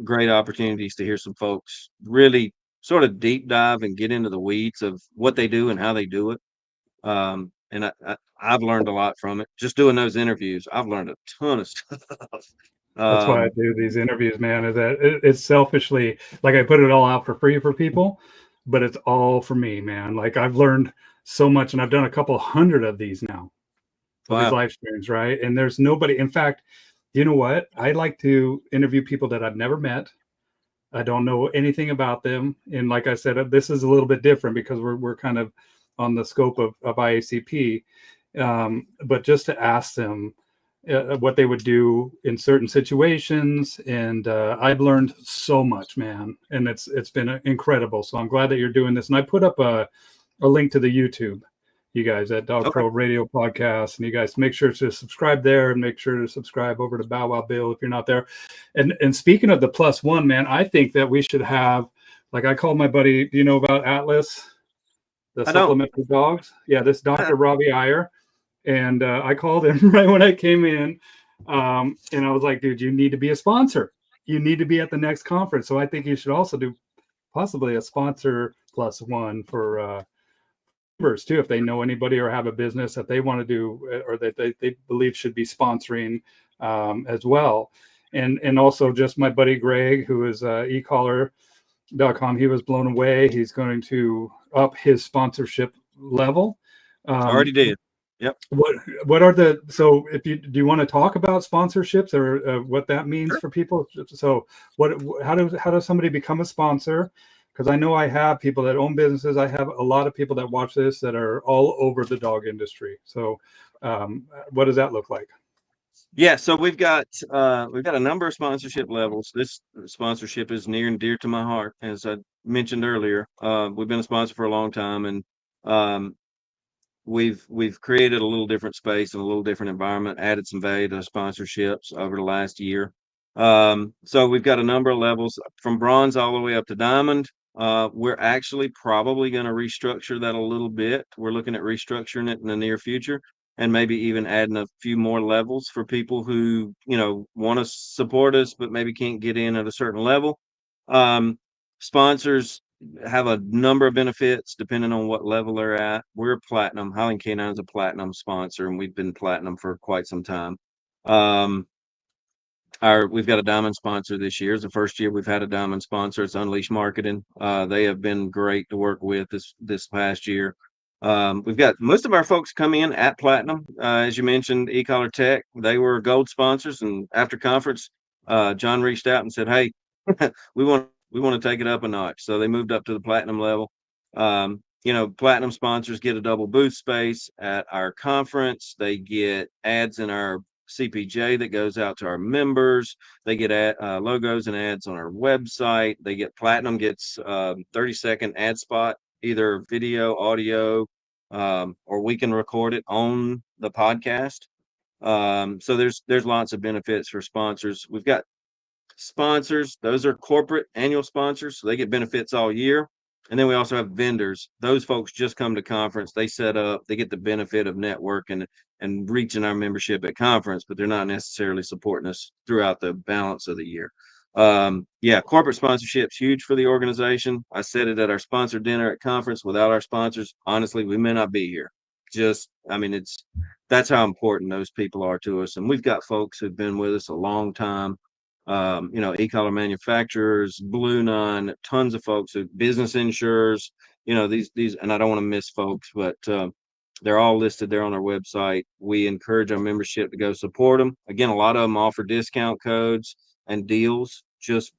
Great opportunities to hear some folks really sort of deep dive and get into the weeds of what they do and how they do it. And I've learned a lot from it. Just doing those interviews, I've learned a ton of stuff. That's why I do these interviews, man, is that it's selfishly, like I put it all out for free for people, but it's all for me, man. Like I've learned so much, and I've done a couple hundred of these now, of these live streams, right? And there's nobody, in fact, you know what? I like to interview people that I've never met. I don't know anything about them. And like I said, this is a little bit different because we're kind of on the scope of IACP. But just to ask them what they would do in certain situations. And I've learned so much, man. And it's been incredible. So I'm glad that you're doing this. And I put up a link to the YouTube, you guys, at Dog Pro Radio Podcast. And you guys make sure to subscribe there and make sure to subscribe over to Bow Wow Bill if you're not there. And speaking of the Plus One, man, I think that we should have, like I called my buddy, do you know about Atlas, the supplement for dogs? Yeah, this Dr. Robbie Iyer. And I called him right when I came in. And I was like, dude, you need to be a sponsor. You need to be at the next conference. So I think you should also do possibly a sponsor Plus One for members too, if they know anybody or have a business that they want to do or that they believe should be sponsoring as well. And also just my buddy Greg, who is ecaller.com, he was blown away. He's going to up his sponsorship level. Already did. Yep. What are the, so if you, do you want to talk about sponsorships or what that means for people? So how does somebody become a sponsor? Because I know I have people that own businesses. I have a lot of people that watch this that are all over the dog industry. So what does that look like? Yeah, so we've got a number of sponsorship levels. This sponsorship is near and dear to my heart, as I mentioned earlier. We've been a sponsor for a long time, and we've created a little different space and a little different environment, added some value to sponsorships over the last year. So we've got a number of levels from bronze all the way up to diamond. We're actually probably going to restructure that a little bit. We're looking at restructuring it in the near future and maybe even adding a few more levels for people who, want to support us, but maybe can't get in at a certain level. Sponsors have a number of benefits depending on what level they're at. We're platinum. Highland Canine is a platinum sponsor, and we've been platinum for quite some time. We've got a diamond sponsor this year. It's the first year we've had a diamond sponsor. It's Unleash Marketing. They have been great to work with this past year. We've got most of our folks come in at platinum. As you mentioned, eCollar Tech, they were gold sponsors, and after conference, John reached out and said, "Hey, we want to take it up a notch." So they moved up to the platinum level. Platinum sponsors get a double booth space at our conference. They get ads in our CPJ that goes out to our members. They get logos and ads on our website. They get platinum gets 30-second ad spot, either video, audio, or we can record it on the podcast. So there's lots of benefits for sponsors. We've got sponsors. Those are corporate annual sponsors, so they get benefits all year. And then we also have vendors. Those folks just come to conference. They set up. They get the benefit of networking and reaching our membership at conference, but they're not necessarily supporting us throughout the balance of the year. Corporate sponsorship's huge for the organization. I said it at our sponsor dinner at conference. Without our sponsors, honestly, we may not be here. I mean, that's how important those people are to us. And we've got folks who've been with us a long time. E-collar manufacturers, Blue Nun, tons of folks who business insurers, these, and I don't want to miss folks, but they're all listed there on our website. We encourage our membership to go support them. Again, a lot of them offer discount codes and deals just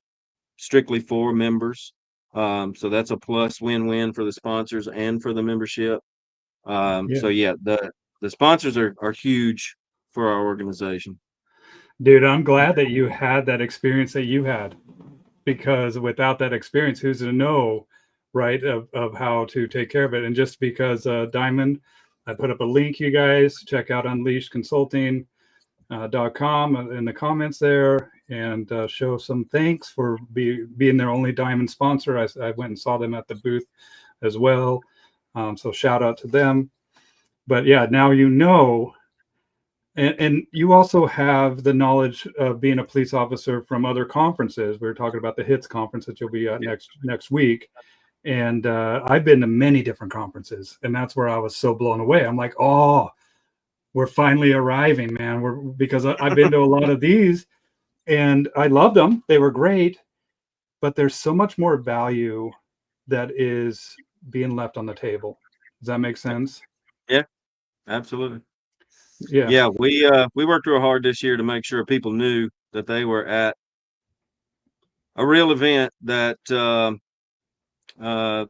strictly for members. So that's a plus win-win for the sponsors and for the membership. Yeah. So yeah, the sponsors are huge for our organization. Dude, I'm glad that you had that experience that you had, because without that experience, who's to know, right, of how to take care of it? And just because Diamond, I put up a link, you guys check out unleashedconsulting.com in the comments there, and show some thanks for being their only Diamond sponsor. I went and saw them at the booth as well. So shout out to them. But yeah, now you know. And you also have the knowledge of being a police officer from other conferences. We were talking about the HITS conference that you'll be at next week. And I've been to many different conferences, and that's where I was so blown away. I'm like, oh, we're finally arriving, man. Because I've been to a lot of these, and I loved them. They were great, but there's so much more value that is being left on the table. Does that make sense? Yeah, absolutely. Yeah. Yeah, we worked real hard this year to make sure people knew that they were at a real event uh, that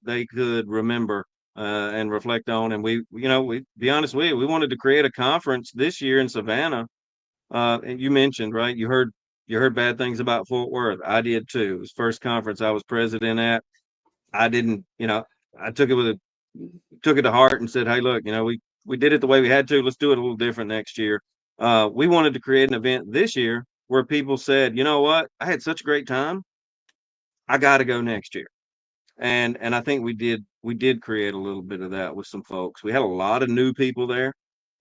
they could remember and reflect on. And we be honest with you, we wanted to create a conference this year in Savannah. And you mentioned, right? You heard bad things about Fort Worth. I did too. It was first conference I was president at. I didn't, I took it to heart and said, hey, look, we did it the way we had to. Let's do it a little different next year. We wanted to create an event this year where people said, you know what? I had such a great time. I got to go next year. And I think we did create a little bit of that with some folks. We had a lot of new people there.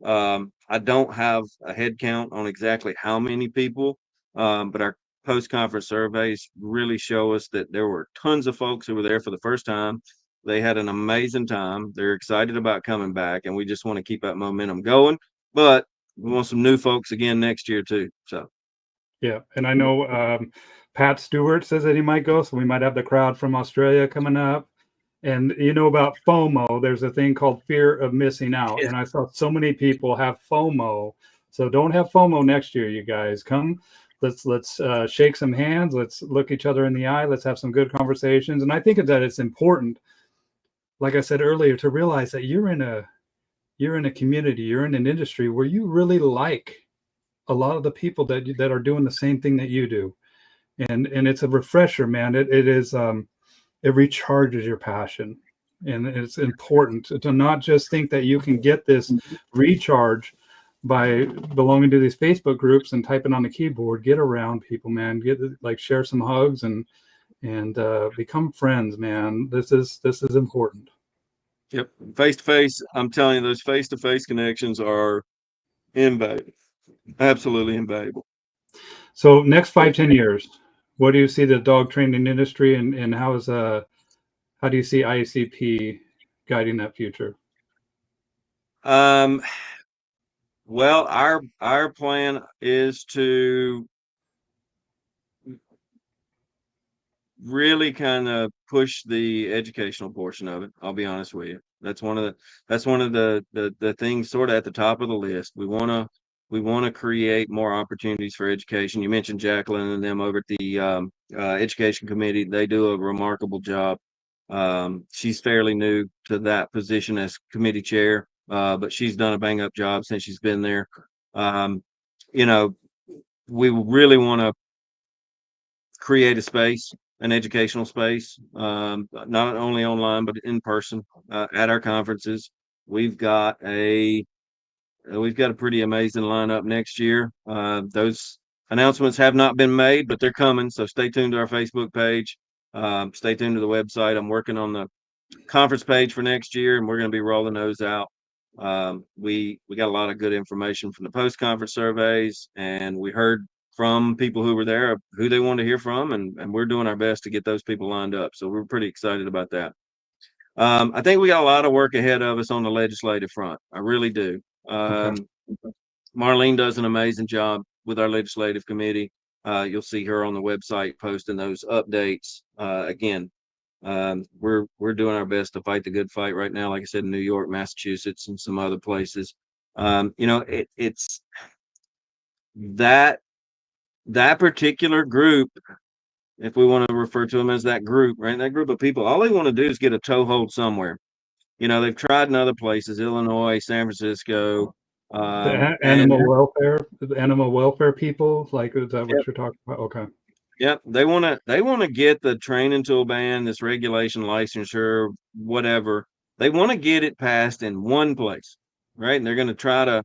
I don't have a head count on exactly how many people, but our post-conference surveys really show us that there were tons of folks who were there for the first time. They had an amazing time. They're excited about coming back, and we just want to keep that momentum going. But we want some new folks again next year too. So Yeah, and I know Pat Stewart says that he might go, so we might have the crowd from Australia coming up. And you know about FOMO, there's a thing called fear of missing out. yeah, And I saw so many people have FOMO. So don't have FOMO next year, you guys. Come, let's shake some hands. Let's look each other in the eye. Let's have some good conversations. And I think that it's important, like I said earlier, to realize that you're in a community, you're in an industry where you really like a lot of the people that are doing the same thing that you do, and it's a refresher, man. It is it recharges your passion, and it's important to not just think that you can get this recharge by belonging to these Facebook groups and typing on the keyboard. Get around people, man. Share some hugs and become friends, man. This is important. yep. Face to face, I'm telling you, those face to face connections are invaluable. Absolutely invaluable. So next 5-10 years, what do you see the dog training industry, and how do you see ICP guiding that future? Um, well, our plan is to really kind of push the educational portion of it. I'll be honest with you. That's one of the things sort of at the top of the list. We want to create more opportunities for education. You mentioned Jacqueline and them over at the education committee. They do a remarkable job. She's fairly new to that position as committee chair, but she's done a bang up job since she's been there. Um, you know, we really want to create a space, an educational space, not only online but in person at our conferences. We've got a we've got a pretty amazing lineup next year. Those announcements have not been made, but they're coming. So stay tuned to our Facebook page. Stay tuned to the website. I'm working on the conference page for next year, and we're going to be rolling those out. We got a lot of good information from the post conference surveys, and we heard from people who were there who they wanted to hear from, and we're doing our best to get those people lined up. So we're pretty excited about that. I think we got a lot of work ahead of us on the legislative front. I really do. Okay. Marlene does an amazing job with our legislative committee. You'll see her on the website posting those updates. Again, we're doing our best to fight the good fight right now. Like I said, in New York, Massachusetts, and some other places. It's that particular group, if we want to refer to them as that group, right? That group of people, all they want to do is get a toehold somewhere. They've tried in other places, Illinois, San Francisco, and The animal welfare people, like, is that what you're talking about? Okay. yep, they want to get the training tool ban, this regulation, licensure, whatever. They want to get it passed in one place, right? And they're going to try to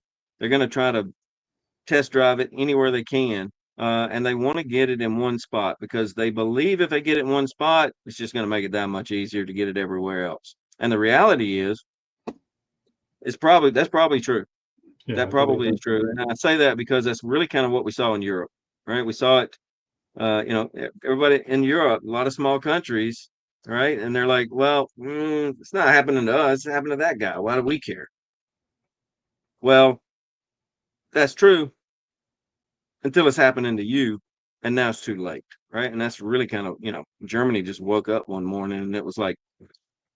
test drive it anywhere they can. And they want to get it in one spot because they believe if they get it in one spot, it's just going to make it that much easier to get it everywhere else. And the reality is, that's probably true. Yeah, That I believe probably is that. true. And I say that because that's really kind of what we saw in Europe, right? We saw it, everybody in Europe, a lot of small countries, right? And they're like, well, it's not happening to us. It's happening to that guy. Why do we care? Well, that's true until it's happening to you. And now it's too late, right? And that's really kind of, Germany just woke up one morning and it was like,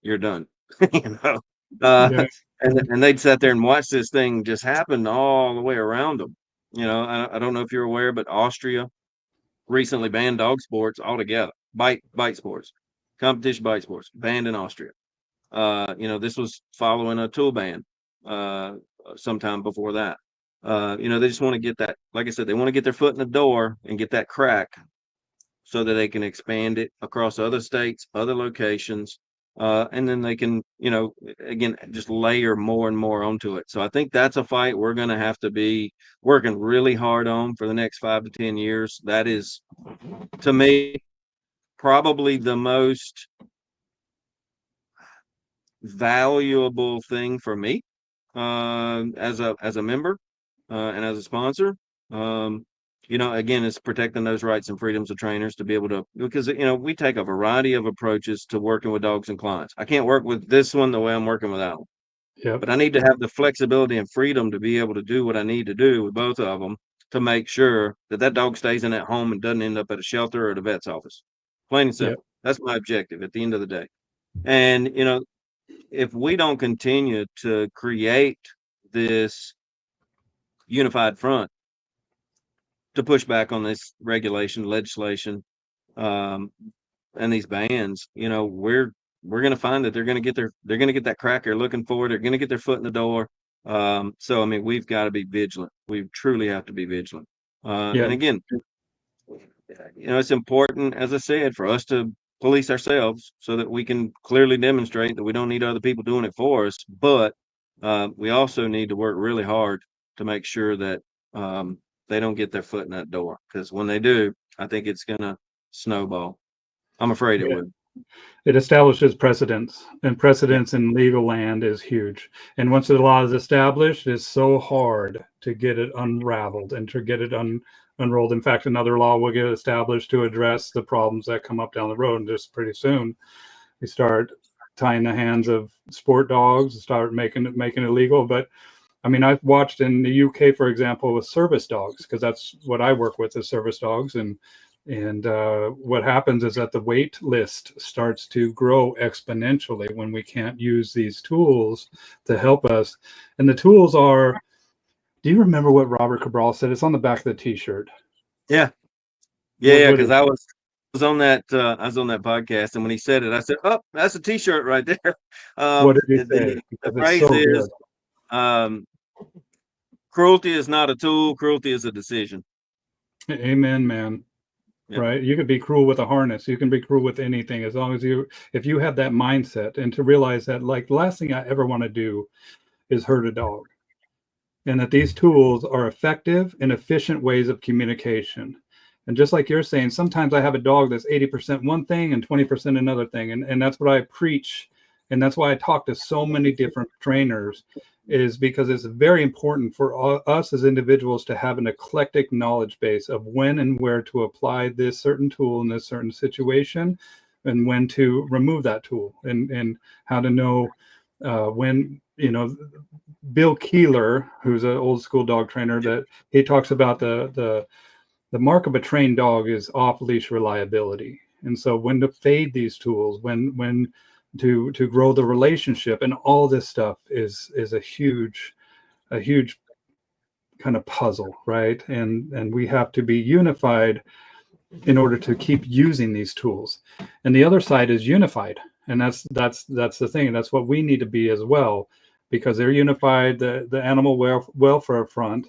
you're done, you know? Uh, Yeah. and they'd sat there and watch this thing just happen all the way around them. I don't know if you're aware, but Austria recently banned dog sports altogether. Bite sports, competition bite sports banned in Austria. This was following a tool ban sometime before that. They just want to get that, like I said, they want to get their foot in the door and get that crack so that they can expand it across other states, other locations, and then they can, again, just layer more and more onto it. So I think that's a fight we're going to have to be working really hard on for the next 5 to 10 years. That is, to me, probably the most valuable thing for me as a member and as a sponsor. Again, it's protecting those rights and freedoms of trainers to be able to, because we take a variety of approaches to working with dogs and clients. I can't work with this one the way I'm working with that one, Yep. but I need to have the flexibility and freedom to be able to do what I need to do with both of them to make sure that dog stays in that home and doesn't end up at a shelter or the vet's office. Plain and Yep. simple. That's my objective at the end of the day. And if we don't continue to create this unified front to push back on this regulation, legislation, and these bans, we're going to find that they're going to get that crack they're looking for. They're going to get their foot in the door. So I mean, we've got to be vigilant. We truly have to be vigilant. Yeah. And again, it's important, as I said, for us to police ourselves so that we can clearly demonstrate that we don't need other people doing it for us. But we also need to work really hard to make sure that they don't get their foot in that door. Because when they do, I think it's going to snowball. I'm afraid it Yeah. would. It establishes precedents, and precedents in legal land is huge. And once the law is established, it's so hard to get it unraveled and to get it unrolled. In fact, another law will get established to address the problems that come up down the road. And just pretty soon, we start tying the hands of sport dogs, start making it legal. But I mean, I've watched in the UK, for example, with service dogs, because that's what I work with, is service dogs. And what happens is that the wait list starts to grow exponentially when we can't use these tools to help us. And the tools are, do you remember what Robert Cabral said? It's on the back of the T-shirt. Yeah. Because I was on that podcast, and when he said it, I said, "Oh, that's a T-shirt right there." What did he say? The Because it's phrase so is, good. "Cruelty is not a tool. Cruelty is a decision." Amen, man. Yep. Right? You can be cruel with a harness. You can be cruel with anything as long as if you have that mindset, and to realize that, like, the last thing I ever want to do is hurt a dog, and that these tools are effective and efficient ways of communication. And just like you're saying, sometimes I have a dog that's 80% one thing and 20% another thing. And that's what I preach. And that's why I talk to so many different trainers, is because it's very important for us as individuals to have an eclectic knowledge base of when and where to apply this certain tool in this certain situation, and when to remove that tool, and how to know when, Bill Keeler, who's an old school dog trainer, that he talks about the mark of a trained dog is off leash reliability. And so when to fade these tools, when to grow the relationship, and all this stuff is a huge kind of puzzle, right? And we have to be unified in order to keep using these tools. And the other side is unified, and that's the thing. That's what we need to be as well, because they're unified. The animal welfare front.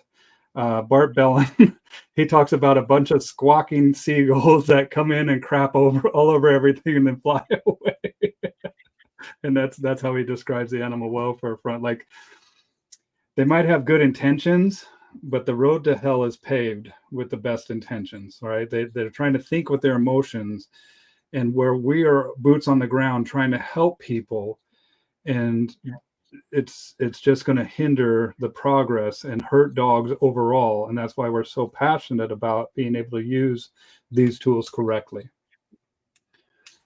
Bart Bellin, he talks about a bunch of squawking seagulls that come in and crap all over everything and then fly away. And that's how he describes the animal welfare front. Like, they might have good intentions, but the road to hell is paved with the best intentions, right? They're trying to think with their emotions, and where we are boots on the ground trying to help people, and it's just going to hinder the progress and hurt dogs overall. And that's why we're so passionate about being able to use these tools correctly.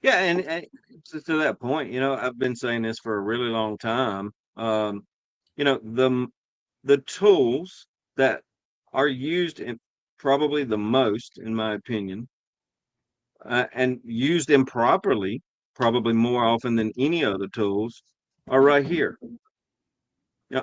Yeah, and to that point, I've been saying this for a really long time. The tools that are used in probably the most, in my opinion, and used improperly, probably more often than any other tools, are right here.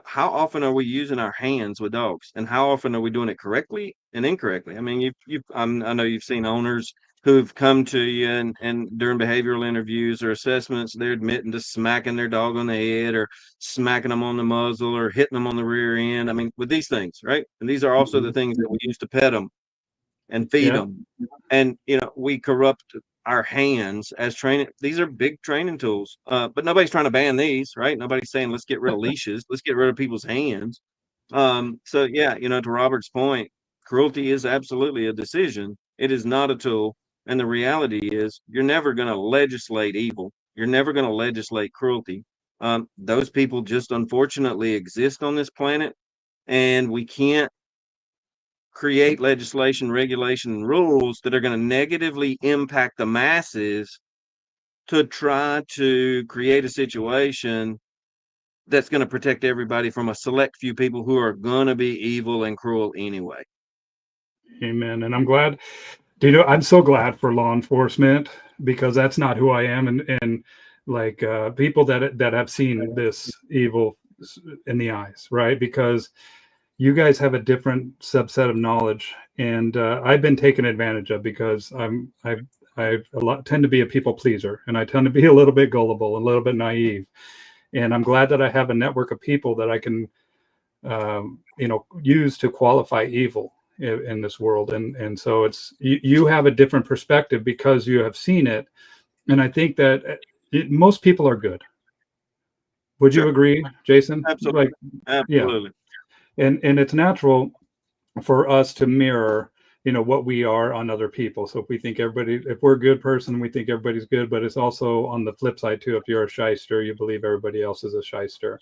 How often are we using our hands with dogs, and how often are we doing it correctly and incorrectly? I mean, I know you've seen owners who've come to you and during behavioral interviews or assessments, they're admitting to smacking their dog on the head or smacking them on the muzzle or hitting them on the rear end. I mean, with these things, right? And these are also the things that we use to pet them and feed them. And, we corrupt our hands as training. These are big training tools, but nobody's trying to ban these, right? Nobody's saying, let's get rid of leashes. Let's get rid of people's hands. So yeah, to Robert's point, cruelty is absolutely a decision. It is not a tool. And the reality is you're never going to legislate evil. You're never going to legislate cruelty. Those people just unfortunately exist on this planet, and we can't create legislation, regulation, and rules that are going to negatively impact the masses to try to create a situation that's going to protect everybody from a select few people who are going to be evil and cruel anyway. Amen. And I'm so glad for law enforcement, because that's not who I am. And like, people that have seen this evil in the eyes, right? Because you guys have a different subset of knowledge, and I've been taken advantage of, because I tend to be a people pleaser, and I tend to be a little bit gullible, a little bit naive. And I'm glad that I have a network of people that I can, use to qualify evil in this world. And so you have a different perspective because you have seen it. And I think that most people are good. Would you agree, Jason? Absolutely. Like, absolutely. Yeah. And it's natural for us to mirror, what we are on other people. So if we're a good person, we think everybody's good. But it's also on the flip side too. If you're a shyster, you believe everybody else is a shyster.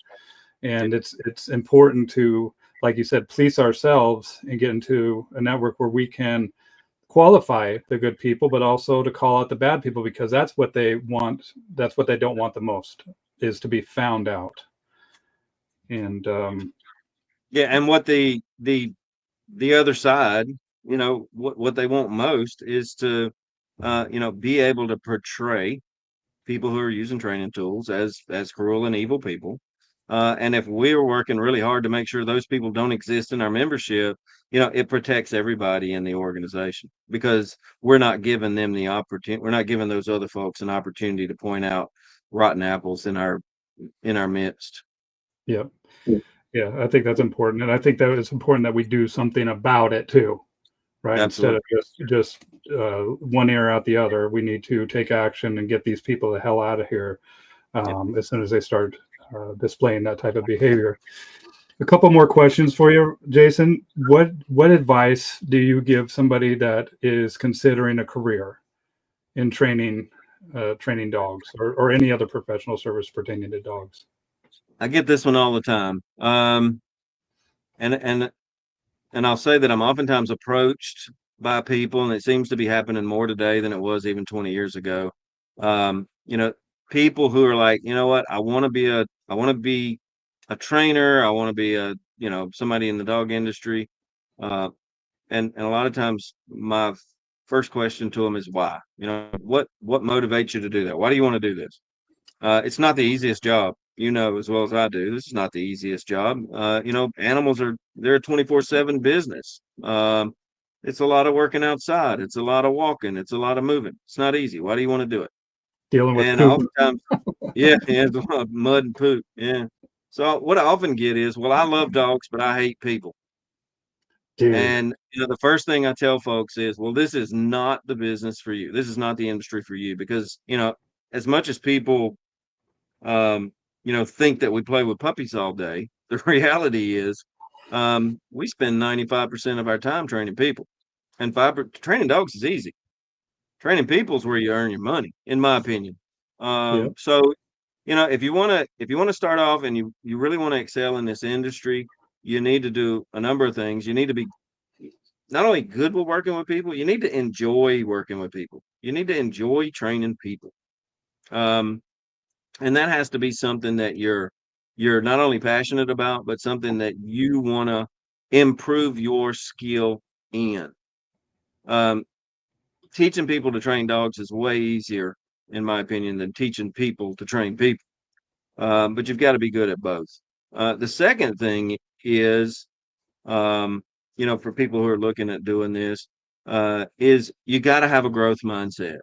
And it's important to, like you said, police ourselves and get into a network where we can qualify the good people, but also to call out the bad people, because that's what they want. That's what they don't want the most, is to be found out. And yeah, and what the other side, what they want most is to, be able to portray people who are using training tools as cruel and evil people. And if we're working really hard to make sure those people don't exist in our membership, it protects everybody in the organization, because we're not giving them the opportunity. We're not giving those other folks an opportunity to point out rotten apples in our midst. yeah, I think that's important. And I think that it's important that we do something about it too, right? Absolutely. Instead of just one ear out the other. We need to take action and get these people the hell out of here, as soon as they start displaying that type of behavior. A couple more questions for you, Jason. What advice do you give somebody that is considering a career in training dogs, or any other professional service pertaining to dogs? I get this one all the time. And I'll say that I'm oftentimes approached by people, and it seems to be happening more today than it was even 20 years ago, You know, people who are like, you know what, I want to be a trainer. I want to be somebody in the dog industry. Uh, and a lot of times my first question to them is why. What motivates you to do that? Why do you want to do this? It's not the easiest job, as well as I do. This is not the easiest job. Animals they're a 24/7 business. It's a lot of working outside. It's a lot of walking. It's a lot of moving. It's not easy. Why do you want to do it? Dealing with And poop. oftentimes, yeah, it's a lot of mud and poop. Yeah. So what I often get is, well, I love dogs, but I hate people. Dude. And the first thing I tell folks is, well, this is not the business for you. This is not the industry for you because, as much as people think that we play with puppies all day, the reality is we spend 95% of our time training people. And training dogs is easy. Training people is where you earn your money, in my opinion. Yeah. So, if you want to start off and you really want to excel in this industry, you need to do a number of things. You need to be not only good with working with people, you need to enjoy working with people. You need to enjoy training people. Um, and that has to be something that you're not only passionate about, but something that you want to improve your skill in. Um, Teaching people to train dogs is way easier, in my opinion, than teaching people to train people. But you've got to be good at both. The second thing is, for people who are looking at doing this, is you got to have a growth mindset.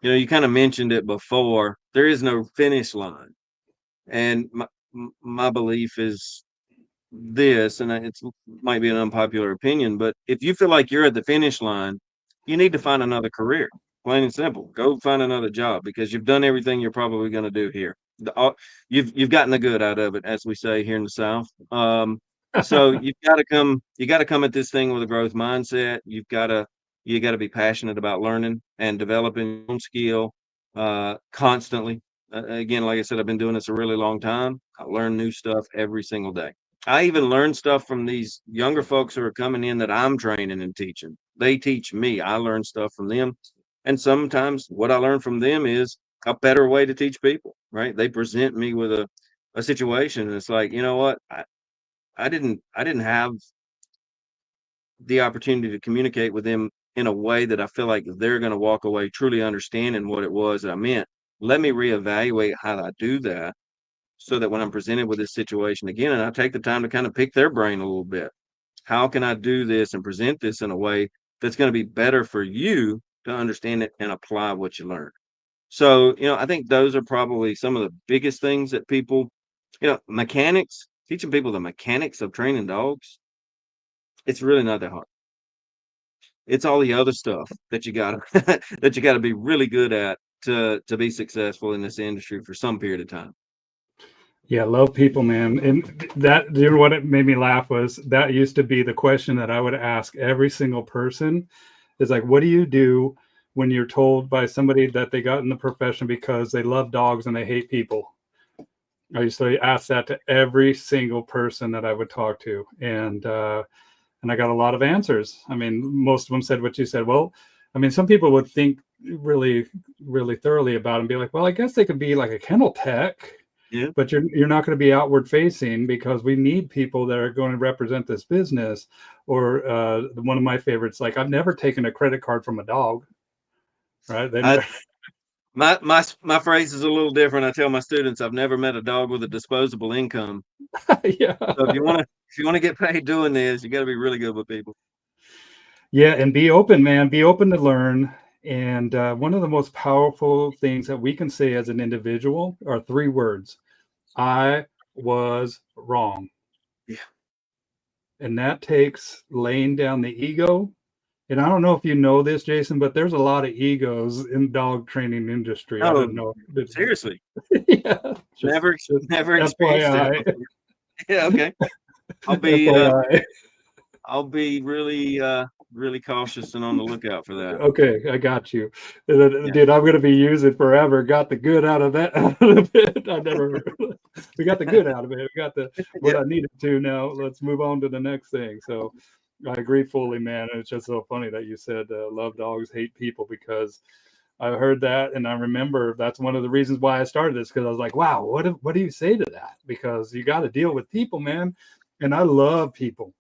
You kind of mentioned it before. There is no finish line. And my belief is this, and it might be an unpopular opinion, but if you feel like you're at the finish line, you need to find another career. Plain and simple. Go find another job because you've done everything you're probably going to do here. You've gotten the good out of it, as we say here in the South. So you got to come at this thing with a growth mindset. You got to be passionate about learning and developing your own skill constantly. Again, like I said, I've been doing this a really long time. I learn new stuff every single day. I even learn stuff from these younger folks who are coming in that I'm training and teaching. They teach me. I learn stuff from them. And sometimes what I learn from them is a better way to teach people, right? They present me with a situation and it's like, you know what? I didn't have the opportunity to communicate with them in a way that I feel like they're going to walk away truly understanding what it was that I meant. Let me reevaluate how I do that so that when I'm presented with this situation again, and I take the time to kind of pick their brain a little bit, how can I do this and present this in a way that's going to be better for you to understand it and apply what you learn? So, I think those are probably some of the biggest things that people, mechanics, teaching people the mechanics of training dogs, it's really not that hard. It's all the other stuff that you gotta that you gotta be really good at to be successful in this industry for some period of time. Yeah, love people, man. And that, what it made me laugh was that used to be the question that I would ask every single person is like, what do you do when you're told by somebody that they got in the profession because they love dogs and they hate people? I used to ask that to every single person that I would talk to. And I got a lot of answers. I mean, most of them said what you said. Well, I mean, some people would think really, really thoroughly about it and be like, well, I guess they could be like a kennel tech, Yeah. but you're not going to be outward facing because we need people that are going to represent this business. Or one of my favorites, like I've never taken a credit card from a dog, right? They I never, my phrase is a little different. I tell my students I've never met a dog with a disposable income. yeah, So if you want to get paid doing this, you got to be really good with people. yeah, and be open, man. Be open to learn. And one of the most powerful things that we can say as an individual are three words: I was wrong. Yeah. And that takes laying down the ego. And I don't know if you know this, Jason, but there's a lot of egos in dog training industry. I Oh, didn't know. seriously. Yeah, just Never experienced that FYI. before. Yeah, okay. I'll be FYI. I'll be really cautious and on the lookout for that. Okay, I got you. Yeah. Dude, I'm gonna be using forever. Got the good out of that out of it. I never we got the good out of it. We got the what Yeah. I needed to now. Let's move on to the next thing. So I agree fully, man. And it's just so funny that you said love dogs, hate people, because I heard that, and I remember that's one of the reasons why I started this, because I was like, wow, what do you say to that? Because you got to deal with people, man. And I love people.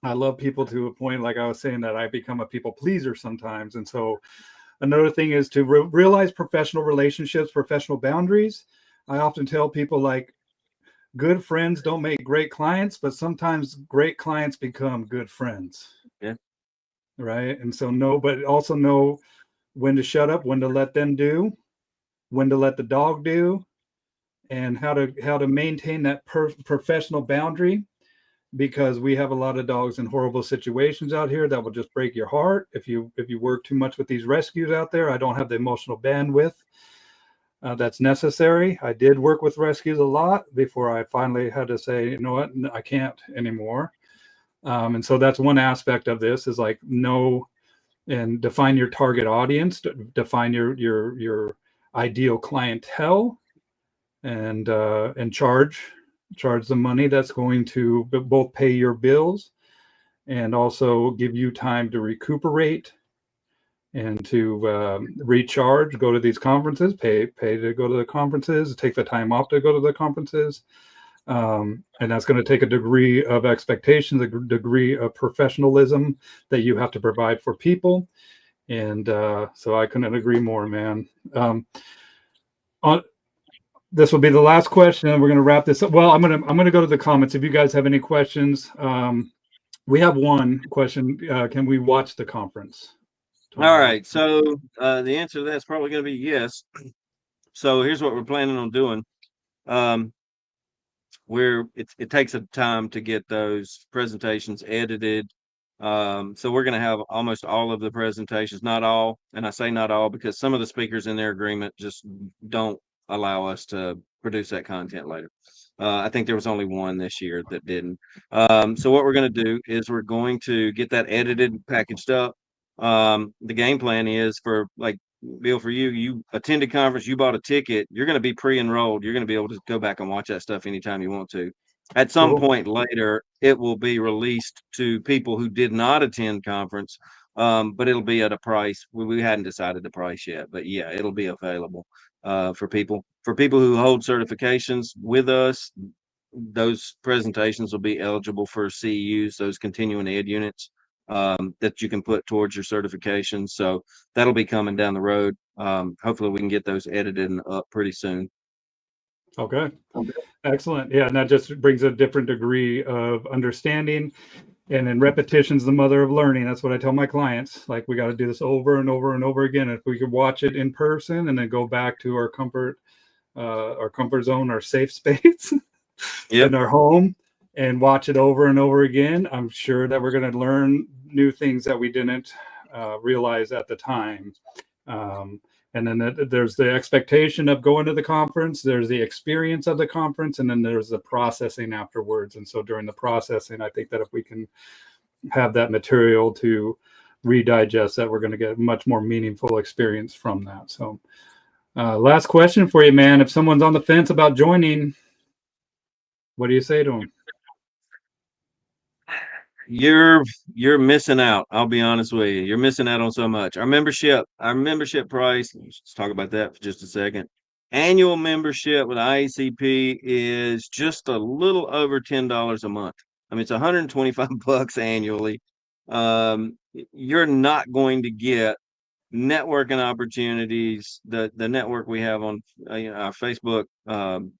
I love people to a point, like I was saying, that I become a people pleaser sometimes. And so another thing is to realize professional relationships, professional boundaries. I often tell people, like, good friends don't make great clients, but sometimes great clients become good friends. Yeah. Right. And so but also know when to shut up, when to let them do, when to let the dog do, and how to maintain that professional boundary, because we have a lot of dogs in horrible situations out here that will just break your heart if you work too much with these rescues out there. I don't have the emotional bandwidth that's necessary. I did work with rescues a lot before I finally had to say, you know what, I can't anymore. And so that's one aspect of this, is like, know and define your target audience, define your ideal clientele, and charge the money that's going to both pay your bills and also give you time to recuperate and to recharge. Go to these conferences, pay to go to the conferences, take the time off to go to the conferences. And that's going to take a degree of expectation, a degree of professionalism that you have to provide for people. And so I couldn't agree more, man. This will be the last question, and we're going to wrap this up. Well, I'm gonna go to the comments. If you guys have any questions, we have one question. Can we watch the conference? All right. So the answer to that is probably going to be yes. So here's what we're planning on doing. It takes a time to get those presentations edited. So we're going to have almost all of the presentations, not all, and I say not all because some of the speakers in their agreement just don't allow us to produce that content later. I think there was only one this year that didn't. So what we're going to do is we're going to get that edited and packaged up. The game plan is for, like, Bill, for you attended conference, you bought a ticket, you're going to be pre-enrolled. You're going to be able to go back and watch that stuff anytime you want to. At some point later, it will be released to people who did not attend conference, but it'll be at a price. We hadn't decided the price yet, but yeah, it'll be available for people. For people who hold certifications with us, those presentations will be eligible for CEUs, those continuing ed units that you can put towards your certification. So that'll be coming down the road. Hopefully we can get those edited and up pretty soon. Okay. Excellent. Yeah, and that just brings a different degree of understanding. And then repetition's the mother of learning. That's what I tell my clients. Like, we got to do this over and over and over again. If we could watch it in person and then go back to our comfort zone, our safe space in our home, and watch it over and over again, I'm sure that we're going to learn new things that we didn't realize at the time. And then there's the expectation of going to the conference, there's the experience of the conference, and then there's the processing afterwards. And so during the processing, I think that if we can have that material to redigest, that we're going to get a much more meaningful experience from that. So last question for you, man. If someone's on the fence about joining, what do you say to them? You're missing out. I'll be honest with you. You're missing out on so much. Our membership price, let's talk about that for just a second. Annual membership with IACP is just a little over $10 a month. I mean, it's $125 annually. You're not going to get networking opportunities, the network we have on our Facebook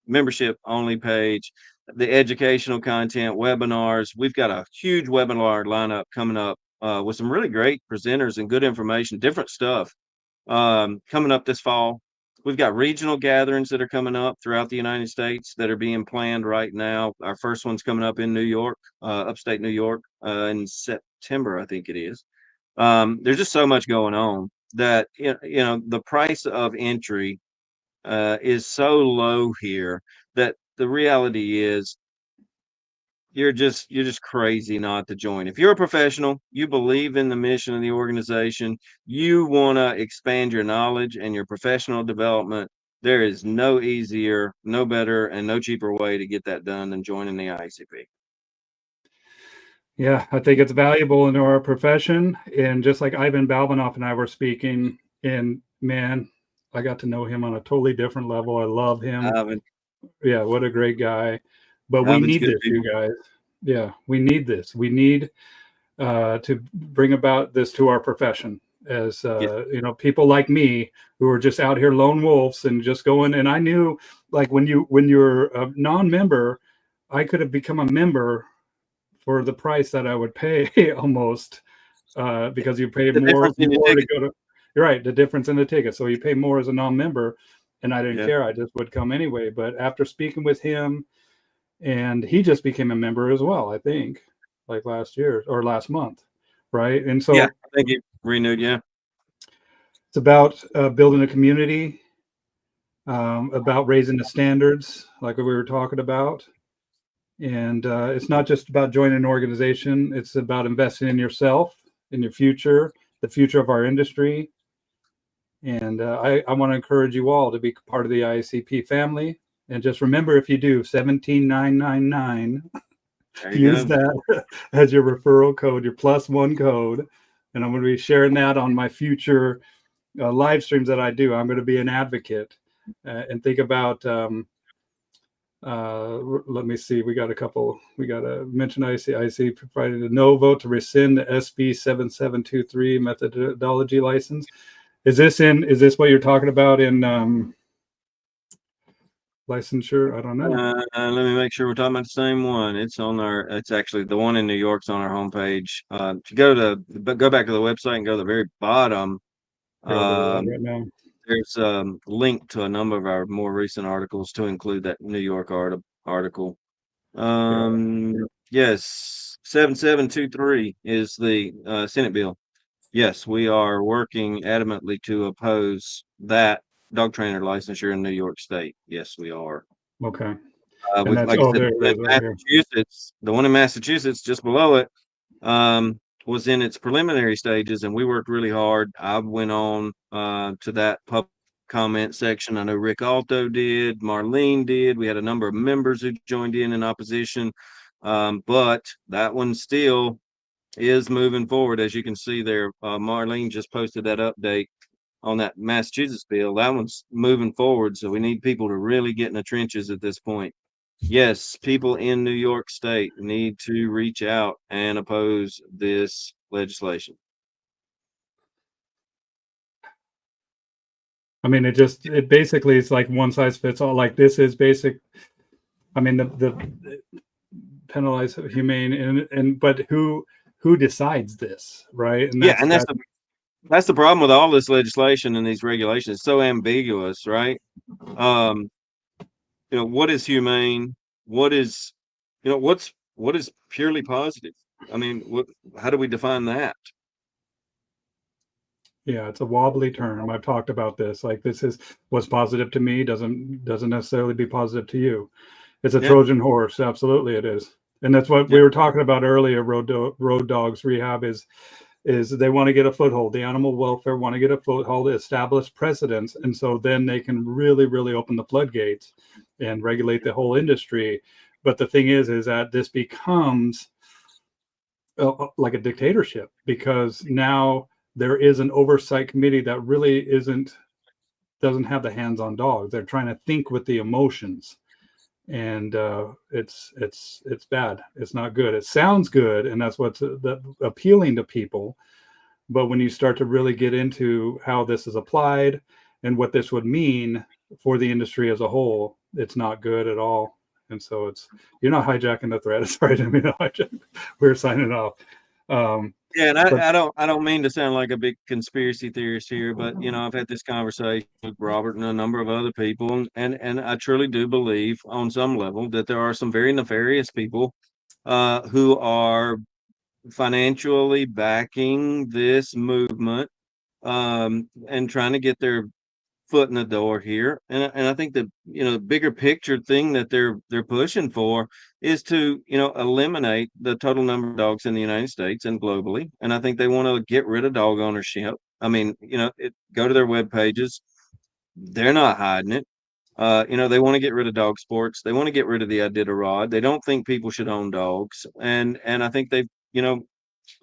membership only page, the educational content, webinars. We've got a huge webinar lineup coming up with some really great presenters and good information, different stuff coming up this fall. We've got regional gatherings that are coming up throughout the United States that are being planned right now. Our first one's coming up in New York, upstate New York, in September, I think it is. There's just so much going on that the price of entry is so low here that the reality is you're just crazy not to join. If you're a professional, you believe in the mission of the organization, you want to expand your knowledge and your professional development, there is no easier, no better, and no cheaper way to get that done than joining the IACP. Yeah, I think it's valuable in our profession. And just like Ivan Balvinoff and I were speaking, and man, I got to know him on a totally different level. I love him. Ivan, Yeah, what a great guy. But we Ivan's need good this, you people. guys. Yeah, we need this. We need to bring about this to our profession as Yeah, people like me who are just out here lone wolves and just going. And I knew, like, when you're a non-member, I could have become a member for the price that I would pay almost, because you pay the more difference in your to ticket. go to. You're right, the difference in the ticket. So you pay more as a non-member, and I didn't Yeah, care. I just would come anyway. But after speaking with him, and he just became a member as well, I think, like last year or last month, right? And yeah. so I think it renewed. Yeah, it's about building a community, about raising the standards, like we were talking about. And it's not just about joining an organization, it's about investing in yourself, in your future, the future of our industry. And I want to encourage you all to be part of the IACP family. And just remember, if you do, 17999, there you use go. that as your referral code, your +1 code. And I'm going to be sharing that on my future live streams that I do. I'm going to be an advocate, and think about. Let me see. We got a couple. We got to mention IC provided a no vote to rescind the SB 7723 methodology license. Is this what you're talking about in licensure? I don't know. Let me make sure we're talking about the same one. It's actually the one in New York's on our homepage. If you go back to the website and go to the very bottom, Here, I'll go to that um, right now. there's a link to a number of our more recent articles to include that New York article. Yeah. Yes, 7723 is the Senate bill. Yes, we are working adamantly to oppose that dog trainer licensure in New York State. Yes, we are. Okay. And that's, Like I oh, said, there it is right here. The one in Massachusetts, just below it, was in its preliminary stages, and we worked really hard. I went on to that public comment section. I know Rick Alto did, Marlene did. We had a number of members who joined in opposition, but that one still is moving forward. As you can see there, Marlene just posted that update on that Massachusetts bill. That one's moving forward, so we need people to really get in the trenches at this point. Yes, people in New York State need to reach out and oppose this legislation. I mean, it basically is like one size fits all. Like, this is basic. I mean, the penalize humane, and but who decides this, right? And Yeah, that's and that. that's the problem with all this legislation and these regulations. It's so ambiguous, right? Um, what is humane? What is, what is purely positive? I mean, how do we define that? Yeah, it's a wobbly term. I've talked about this. Like, this is what's positive to me doesn't necessarily be positive to you. It's a Yeah, Trojan horse. Absolutely, it is. And that's what yeah, we were talking about earlier. Road dogs rehab is they want to get a foothold. The animal welfare want to get a foothold, establish precedents, and so then they can really, really open the floodgates and regulate the whole industry. But the thing is that this becomes like a dictatorship, because now there is an oversight committee that really doesn't have the hands on dogs. They're trying to think with the emotions, and it's bad. It's not good. It sounds good, and that's what's appealing to people. But when you start to really get into how this is applied and what this would mean for the industry as a whole, it's not good at all. And so you're not hijacking the thread. Sorry, I didn't mean to hijack. We're signing off. yeah. And But I don't mean to sound like a big conspiracy theorist here, but I've had this conversation with Robert and a number of other people, and I truly do believe on some level that there are some very nefarious people who are financially backing this movement, and trying to get their foot in the door here. And I think the the bigger picture thing that they're pushing for is to eliminate the total number of dogs in the United States and globally. And I think they want to get rid of dog ownership. I mean, go to their web pages. They're not hiding it. They want to get rid of dog sports. They want to get rid of the Iditarod. They don't think people should own dogs. And I think they've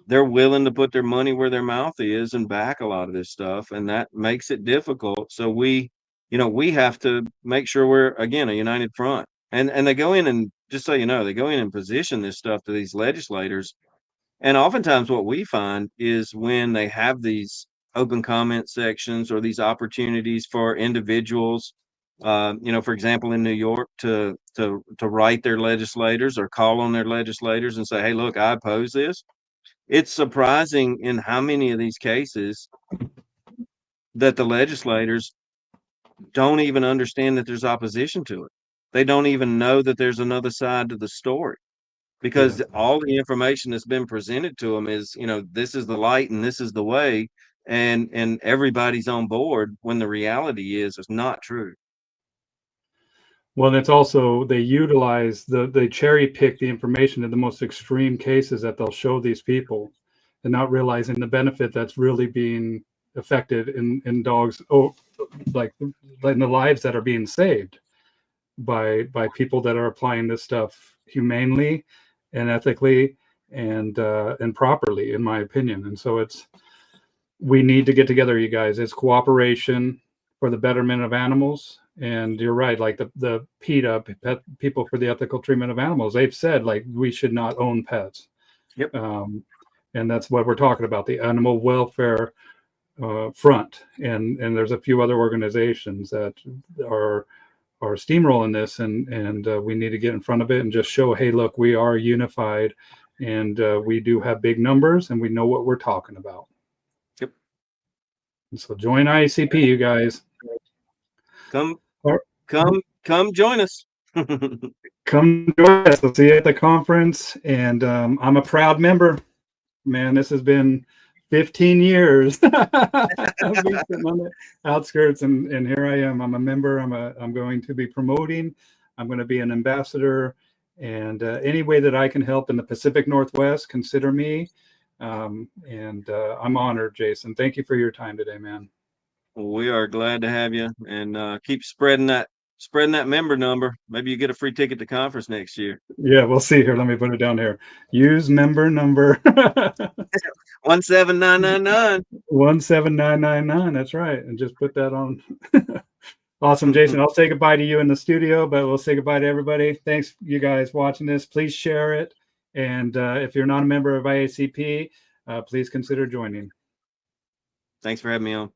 they're willing to put their money where their mouth is and back a lot of this stuff, and that makes it difficult. So we have to make sure we're, again, a united front. And they go in, and just so you know, they go in and position this stuff to these legislators. And oftentimes what we find is when they have these open comment sections or these opportunities for individuals, for example, in New York, to write their legislators or call on their legislators and say, "Hey, look, I oppose this." It's surprising in how many of these cases that the legislators don't even understand that there's opposition to it. They don't even know that there's another side to the story, Yeah. because all the information that's been presented to them is, this is the light and this is the way, and everybody's on board, when the reality is it's not true. Well, it's also they utilize they cherry pick the information in the most extreme cases that they'll show these people, and not realizing the benefit that's really being affected in dogs. Oh, like in the lives that are being saved by people that are applying this stuff humanely and ethically and properly, in my opinion. And so we need to get together, you guys. It's cooperation for the betterment of animals. And you're right, like the PETA, people for the ethical treatment of animals, they've said like we should not own pets. Yep. And that's what we're talking about, the animal welfare front. And there's a few other organizations that are steamrolling this, and we need to get in front of it and just show, hey, look, we are unified, and we do have big numbers, and we know what we're talking about. Yep. And so join IACP, you guys. Come join us. Come join us. We'll see you at the conference. And I'm a proud member. Man, this has been 15 years. I've been sitting on the outskirts, and here I am. I'm a member. I'm going to be promoting. I'm going to be an ambassador. And any way that I can help in the Pacific Northwest, consider me. I'm honored, Jason. Thank you for your time today, man. We are glad to have you, and keep spreading that member number. Maybe you get a free ticket to conference next year. Yeah, we'll see here. Let me put it down here. Use member number 17999. 17999. That's right. And just put that on. Awesome, Jason. I'll say goodbye to you in the studio, but we'll say goodbye to everybody. Thanks, you guys watching this. Please share it. And if you're not a member of IACP, please consider joining. Thanks for having me on.